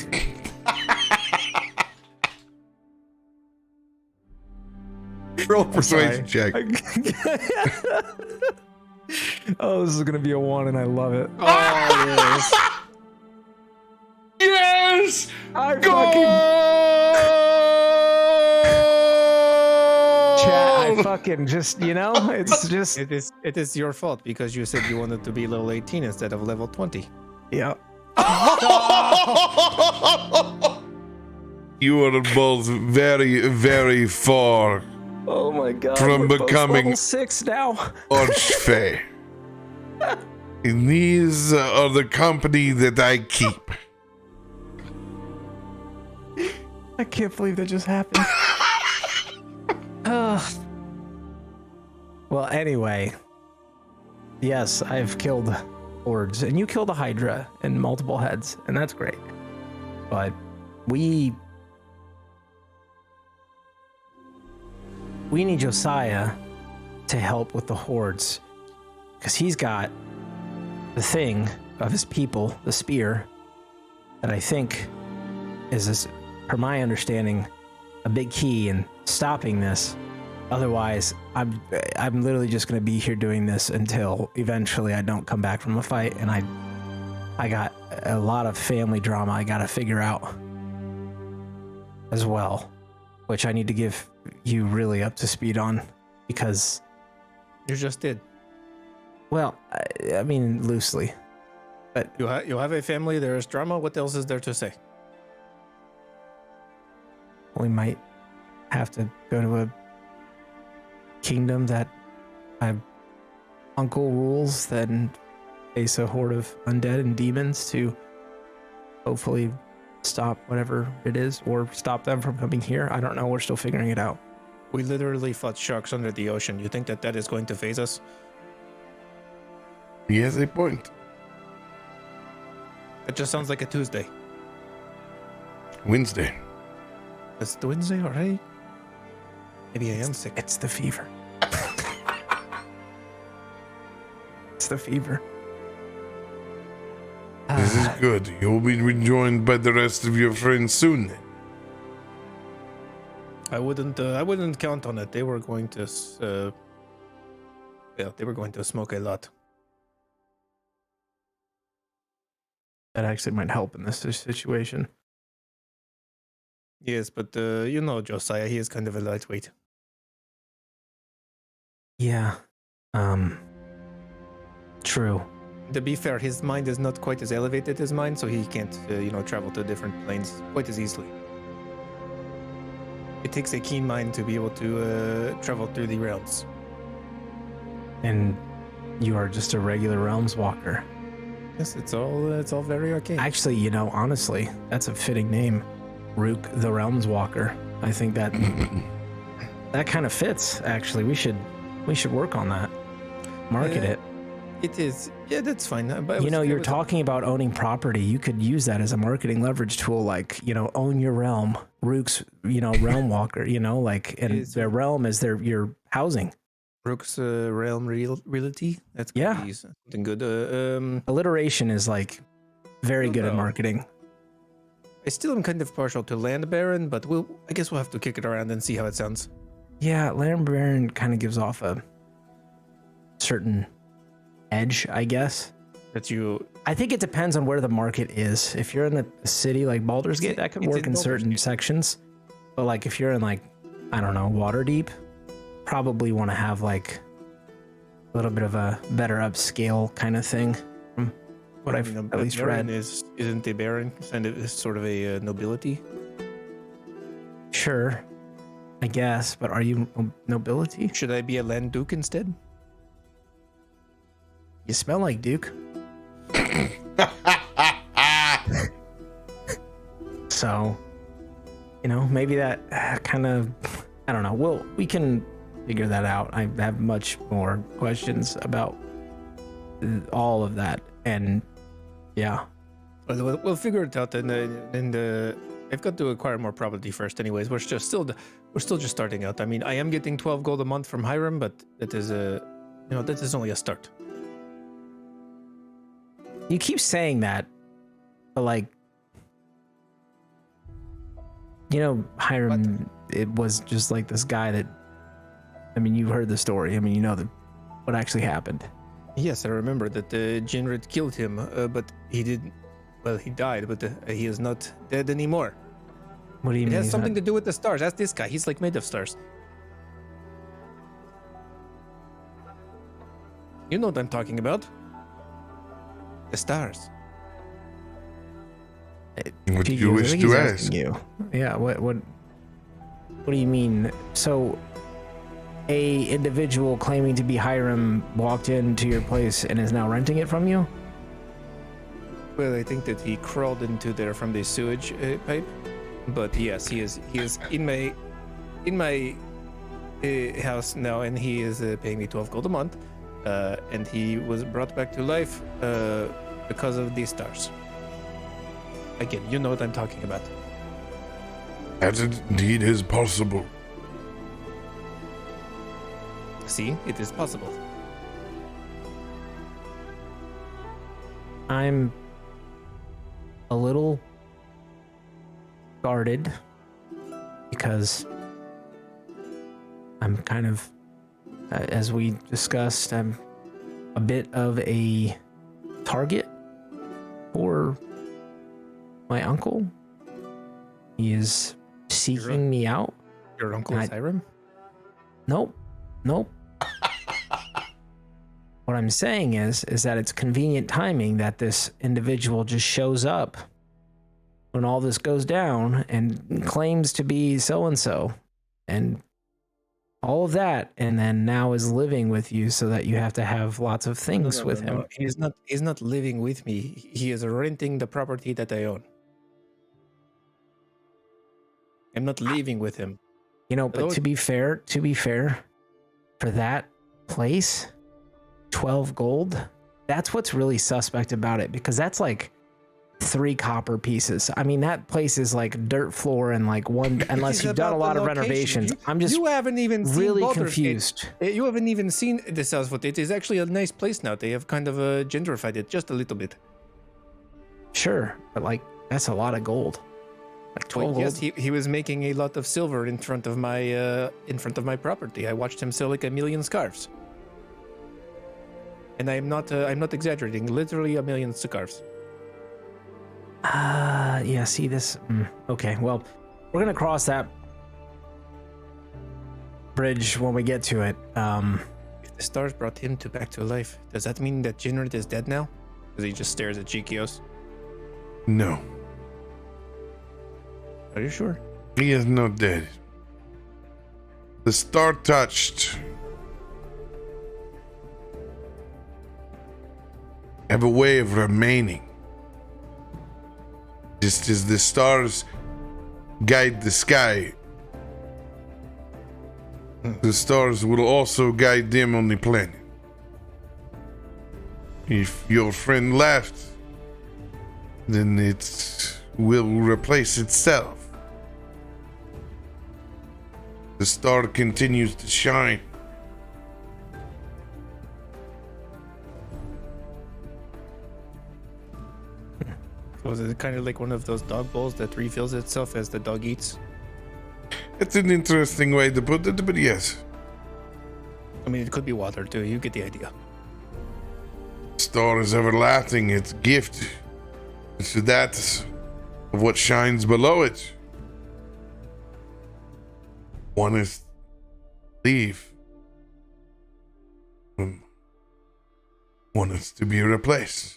Speaker 1: Roll persuasion check.
Speaker 3: Oh, this is gonna be a 1, and I love it.
Speaker 2: Oh,
Speaker 1: Yes!
Speaker 3: I
Speaker 1: Gold!
Speaker 3: Chat, I fucking just, it's just.
Speaker 2: It is your fault because you said you wanted to be level 18 instead of level 20.
Speaker 3: Yeah.
Speaker 1: You are both very, very far
Speaker 3: Oh my god.
Speaker 1: From
Speaker 3: we're both
Speaker 1: becoming-
Speaker 3: level 6 now.
Speaker 1: Archfey. And these are the company that I keep.
Speaker 3: I can't believe that just happened. Well, anyway. Yes, I've killed hordes, and you killed a hydra and multiple heads, and that's great. But we need Josiah to help with the hordes, because he's got the thing of his people, the spear, that I think is, from my understanding, a big key in stopping this. Otherwise, I'm literally just going to be here doing this until eventually I don't come back from a fight, and I got a lot of family drama I got to figure out as well, which I need to give you really up to speed on, because
Speaker 2: You just did.
Speaker 3: well, I mean loosely, but
Speaker 2: You have a family. There is drama. What else is there to say?
Speaker 3: we might have to go to a kingdom that my uncle rules, then face a horde of undead and demons to hopefully stop whatever it is, or stop them from coming here. I don't know. We're still figuring it out.
Speaker 2: We literally fought sharks under the ocean. You think that is going to phase us?
Speaker 1: He has a point.
Speaker 2: It just sounds like a Tuesday.
Speaker 1: Wednesday.
Speaker 2: It's the Wednesday already? Maybe I am sick.
Speaker 3: It's the fever. It's the fever.
Speaker 1: This is good. You'll be rejoined by the rest of your friends soon then.
Speaker 2: I wouldn't count on it. They were going to smoke a lot.
Speaker 3: That actually might help in this situation.
Speaker 2: Yes, but you know Josiah, he is kind of a lightweight.
Speaker 3: Yeah. True.
Speaker 2: To be fair, his mind is not quite as elevated as mine, so he can't, travel to different planes quite as easily. It takes a keen mind to be able to travel through the realms.
Speaker 3: And you are just a regular realms walker.
Speaker 2: Yes, it's all very arcane.
Speaker 3: Actually, honestly, that's a fitting name. Rook the Realms Walker. I think that that kind of fits, actually. We should work on that. Market it.
Speaker 2: It is. Yeah, that's fine. But
Speaker 3: you're talking about owning property. You could use that as a marketing leverage tool, like, own your realm. Rook's, realm walker, and their realm is your housing.
Speaker 2: Rook's realm realty. That's be something good.
Speaker 3: Alliteration is like very good at marketing.
Speaker 2: I still am kind of partial to Land Baron, but I guess we'll have to kick it around and see how it sounds.
Speaker 3: Yeah, Land Baron kind of gives off a certain edge, I guess. I think it depends on where the market is. If you're in a city like Baldur's Gate, that could work in certain sections. But like if you're in like, I don't know, Waterdeep, probably want to have like a little bit of a better upscale kind of thing. From what I've at least read.
Speaker 2: Isn't the Baron sort of a nobility?
Speaker 3: Sure, I guess. But are you nobility?
Speaker 2: Should I be a Land Duke instead?
Speaker 3: You smell like Duke. So, maybe that kind of, I don't know. We can figure that out. I have much more questions about all of that, and yeah.
Speaker 2: We'll figure it out, and I've got to acquire more property first. Anyways, we're still just starting out. I mean, I am getting 12 gold a month from Hiram, but that is that is only a start.
Speaker 3: You keep saying that, but like, Hiram, it was just like this guy that, you heard the story. What actually happened.
Speaker 2: Yes, I remember that Jinrid killed him, but he didn't. Well, he died, but he is not dead anymore.
Speaker 3: What do you mean?
Speaker 2: It has something to do with the stars. Ask this guy. He's like made of stars. You know what I'm talking about. The stars.
Speaker 1: What do you wish to ask?
Speaker 3: Yeah, what do you mean? So, a individual claiming to be Hiram walked into your place and is now renting it from you?
Speaker 2: Well, I think that he crawled into there from the sewage pipe. But yes, he is in my house now, and he is paying me 12 gold a month. And he was brought back to life because of these stars. Again, you know what I'm talking about.
Speaker 1: That indeed is possible.
Speaker 2: See, it is possible.
Speaker 3: I'm a little guarded because I'm kind of, as we discussed, I'm a bit of a target for my uncle. He is seeking me out.
Speaker 2: Your uncle is Hiram?
Speaker 3: Nope. What I'm saying is that it's convenient timing that this individual just shows up when all this goes down and claims to be so and so and all of that, and then now is living with you so that you have to have lots of things with him.
Speaker 2: He's not living with me. He is renting the property that I own. I'm not living with him.
Speaker 3: You know, but to be fair, for that place, 12 gold, that's what's really suspect about it, because that's like 3 copper pieces. I mean, that place is like dirt floor and like one, unless you've done a lot of renovations. I'm just
Speaker 2: you haven't even
Speaker 3: really
Speaker 2: seen
Speaker 3: confused.
Speaker 2: You haven't even seen the South Foot. It is actually a nice place now. They have kind of gentrified it just a little bit.
Speaker 3: Sure, but like that's a lot of gold. Like 12
Speaker 2: Yes,
Speaker 3: gold.
Speaker 2: he was making a lot of silver in front of my property. I watched him sell like 1 million scarves. And I'm not exaggerating. Literally 1 million scarves.
Speaker 3: Yeah, see this. Okay, well, we're gonna cross that bridge when we get to it.
Speaker 2: If the stars brought him back to life, does that mean that Jinrid is dead now? Because he just stares at Chikios.
Speaker 1: No,
Speaker 2: Are you sure?
Speaker 1: he is not dead. The star touched have a way of remaining. Just as the stars guide the sky, the stars will also guide them on the planet. If your friend left, then it will replace itself. The star continues to shine.
Speaker 2: Was it kind of like one of those dog bowls that refills itself as the dog eats?
Speaker 1: It's an interesting way to put it, but yes.
Speaker 2: I mean, it could be water too. You get the idea.
Speaker 1: Star is everlasting, its gift to that of what shines below it. One is leave. One is to be replaced.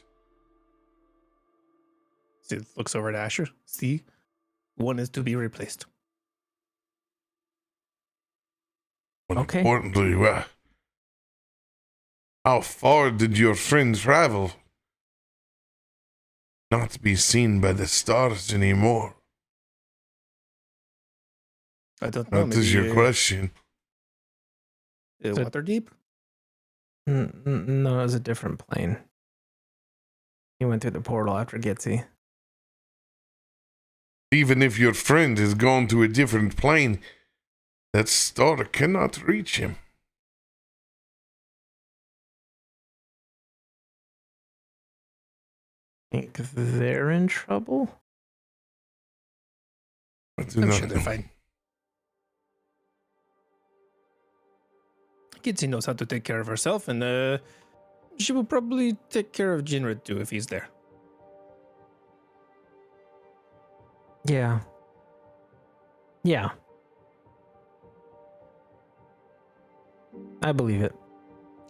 Speaker 2: It looks over at Asher. See, one is to be replaced.
Speaker 3: Okay.
Speaker 1: Importantly, how far did your friend travel? Not to be seen by the stars anymore.
Speaker 2: I don't know.
Speaker 1: That is your question.
Speaker 2: Waterdeep?
Speaker 3: No, it was a different plane. He went through the portal after Gitsy.
Speaker 1: Even if your friend has gone to a different plane, that star cannot reach him.
Speaker 3: Think they're in trouble?
Speaker 1: I do
Speaker 2: I'm
Speaker 1: not
Speaker 2: sure they're
Speaker 1: know.
Speaker 2: fine. Gitsy knows how to take care of herself, and she will probably take care of Jinrid too if he's there.
Speaker 3: Yeah. Yeah. I believe it.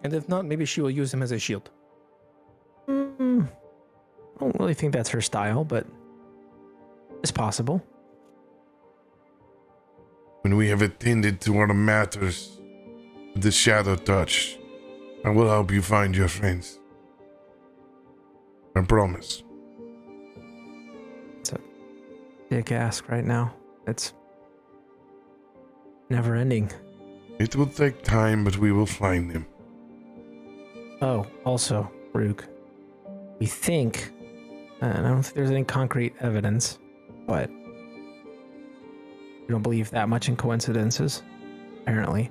Speaker 2: And if not, maybe she will use him as a shield.
Speaker 3: I don't really think that's her style, but it's possible.
Speaker 1: When we have attended to our matters with the shadow touch, I will help you find your friends. I promise.
Speaker 3: It's a dick ask right now. It's never ending.
Speaker 1: It will take time, but we will find them.
Speaker 3: Oh, also, Rook, we think, and I don't think there's any concrete evidence, but we don't believe that much in coincidences, apparently.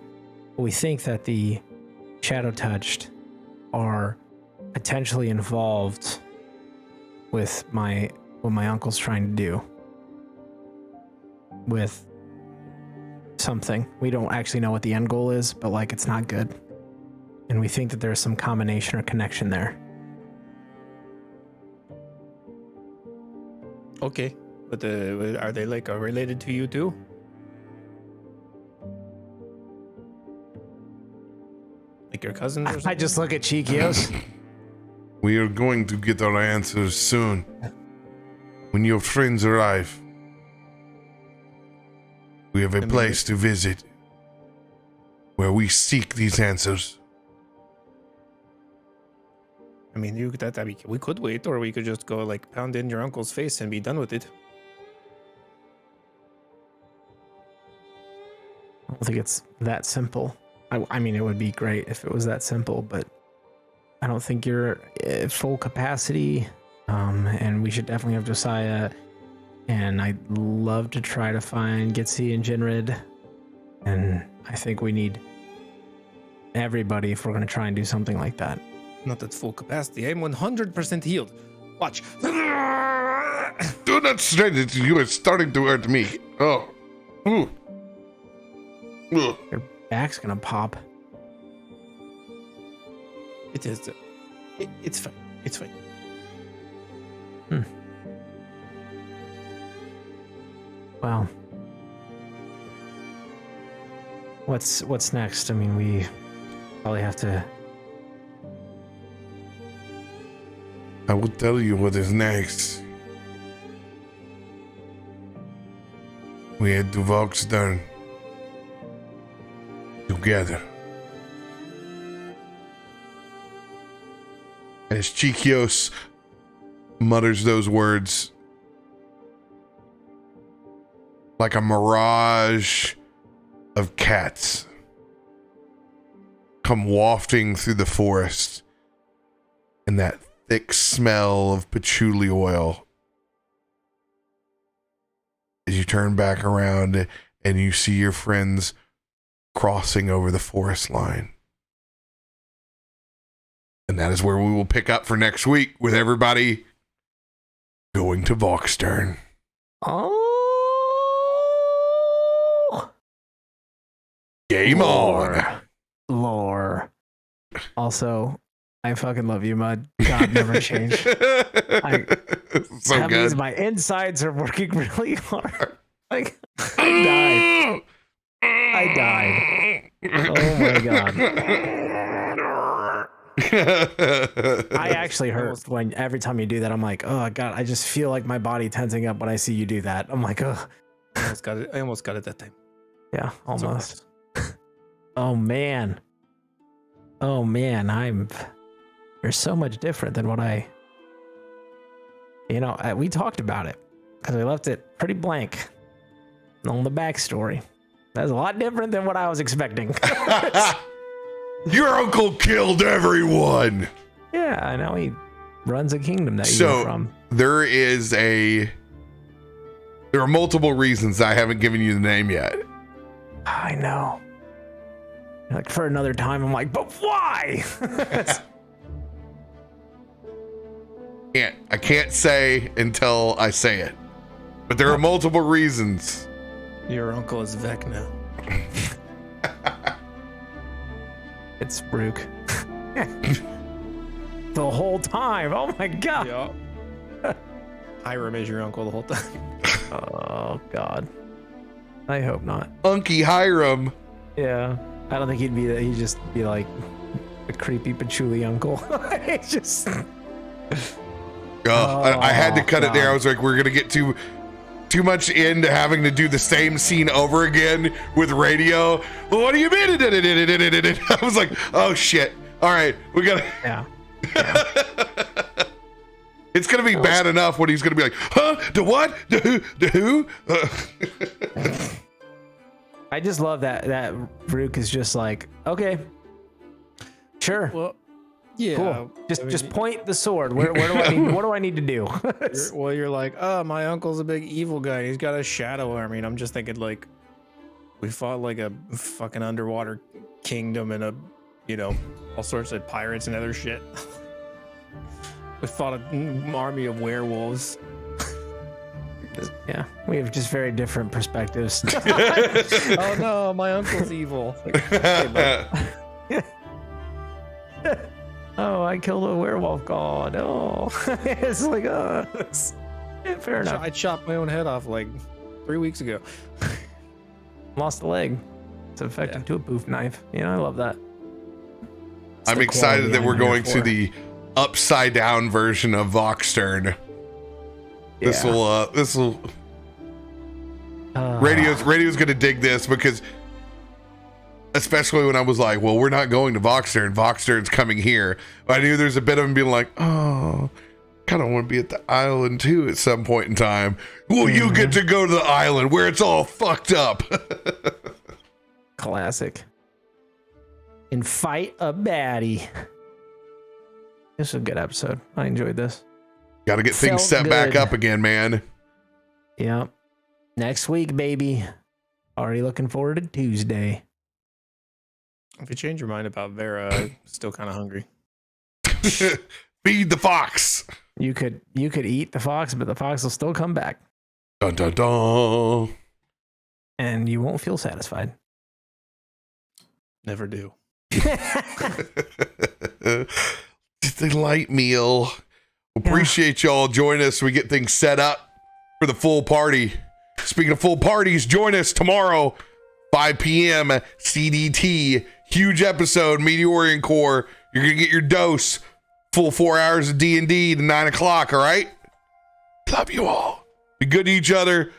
Speaker 3: But we think that the Shadow Touched are potentially involved with what my uncle's trying to do with something. We don't actually know what the end goal is, but like it's not good. And we think that there's some combination or connection there.
Speaker 2: Okay, but are they like related to you too? Like your cousins or something?
Speaker 3: I just look at Chikios.
Speaker 1: We are going to get our answers soon. when your friends arrive, we have a place to visit where we seek these answers.
Speaker 2: I mean, we could wait, or we could just go like pound in your uncle's face and be done with it.
Speaker 3: I don't think it's that simple. I mean, it would be great if it was that simple, but I don't think you're at full capacity. And we should definitely have Josiah. And I'd love to try to find Gitsy and Jinrid. And I think we need everybody if we're going to try and do something like that.
Speaker 2: Not at full capacity. I'm 100% healed. Watch.
Speaker 1: Do not strain it. You are starting to hurt me. Oh. Ooh. Ooh.
Speaker 3: Your back's going to pop.
Speaker 2: It is. It's fine. It's fine.
Speaker 3: Well, what's next? I mean, we probably have to.
Speaker 1: I will tell you what is next. We head to Voxstern together. As Chikios mutters those words, like a mirage of cats come wafting through the forest, and that thick smell of patchouli oil. As you turn back around and you see your friends crossing over the forest line. And that is where we will pick up for next week, with everybody going to Voxstern.
Speaker 3: Oh,
Speaker 1: Game on.
Speaker 3: Lore. Also, I fucking love you, Mud. God never change.
Speaker 1: So
Speaker 3: that
Speaker 1: good.
Speaker 3: means my insides are working really hard. Like, I died. Oh my god. I actually hurt when every time you do that. I'm like, oh god, I just feel like my body tensing up when I see you do that. I'm like, oh.
Speaker 2: I almost got it that time.
Speaker 3: Yeah, almost. Oh man. You're so much different than what we talked about it because we left it pretty blank on the backstory. That's a lot different than what I was expecting.
Speaker 1: Your uncle killed everyone.
Speaker 3: Yeah, I know he runs a kingdom that
Speaker 1: So
Speaker 3: you're from.
Speaker 1: there are multiple reasons I haven't given you the name yet.
Speaker 3: I know. Like for another time, I'm like, but why?
Speaker 1: I can't say until I say it. But there are multiple reasons.
Speaker 2: Your uncle is Vec now.
Speaker 3: It's Rook. The whole time. Oh my god.
Speaker 2: Yeah. Hiram is your uncle the whole time.
Speaker 3: Oh god. I hope not.
Speaker 1: Unky Hiram.
Speaker 3: Yeah. I don't think he'd be that. He'd just be like a creepy patchouli uncle. It's just.
Speaker 1: I had to cut it there. I was like, we're gonna get too much into having to do the same scene over again with radio. Well, what do you mean? I was like, oh shit. All right, we gotta.
Speaker 3: Yeah.
Speaker 1: It's gonna be bad enough when he's gonna be like, huh? The what? The who?
Speaker 3: I just love that Rook is just like, okay, sure,
Speaker 2: Well, yeah.
Speaker 3: cool. Just point the sword. Where do I need? What do I need to do?
Speaker 2: You're like, oh, my uncle's a big evil guy. He's got a shadow army. And I'm just thinking, like, we fought like a fucking underwater kingdom and all sorts of pirates and other shit. We fought an army of werewolves.
Speaker 3: Yeah, we have just very different perspectives.
Speaker 2: Oh no, my uncle's evil.
Speaker 3: Oh, I killed a werewolf god. Oh, it's like, fair enough.
Speaker 2: I chopped my own head off like 3 weeks ago.
Speaker 3: Lost a leg. It's effective to a poof knife. I love that.
Speaker 1: I'm excited that we're going to the upside down version of Voxstern. This will radio's gonna dig this, because especially when I was like, well, we're not going to Voxturn, Voxturn's coming here. I knew there's a bit of him being like, oh, kind of want to be at the island too at some point in time. Well, you get to go to the island where it's all fucked up.
Speaker 3: Classic. And fight a baddie. This is a good episode. I enjoyed this.
Speaker 1: Got to get things set back up again, man.
Speaker 3: Yeah. Next week, baby. Already looking forward to Tuesday.
Speaker 2: If you change your mind about Vera, I'm still kind of hungry.
Speaker 1: Feed the fox.
Speaker 3: You could eat the fox, but the fox will still come back.
Speaker 1: Dun, dun, dun.
Speaker 3: And you won't feel satisfied.
Speaker 2: Never do.
Speaker 1: Just a light meal. Appreciate y'all joining us. We get things set up for the full party. Speaking of full parties, join us tomorrow, 5 p.m. CDT. Huge episode, Meteorian Core. You're gonna get your dose. Full 4 hours of D&D to 9 o'clock. All right. Love you all. Be good to each other.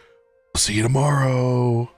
Speaker 1: We'll see you tomorrow.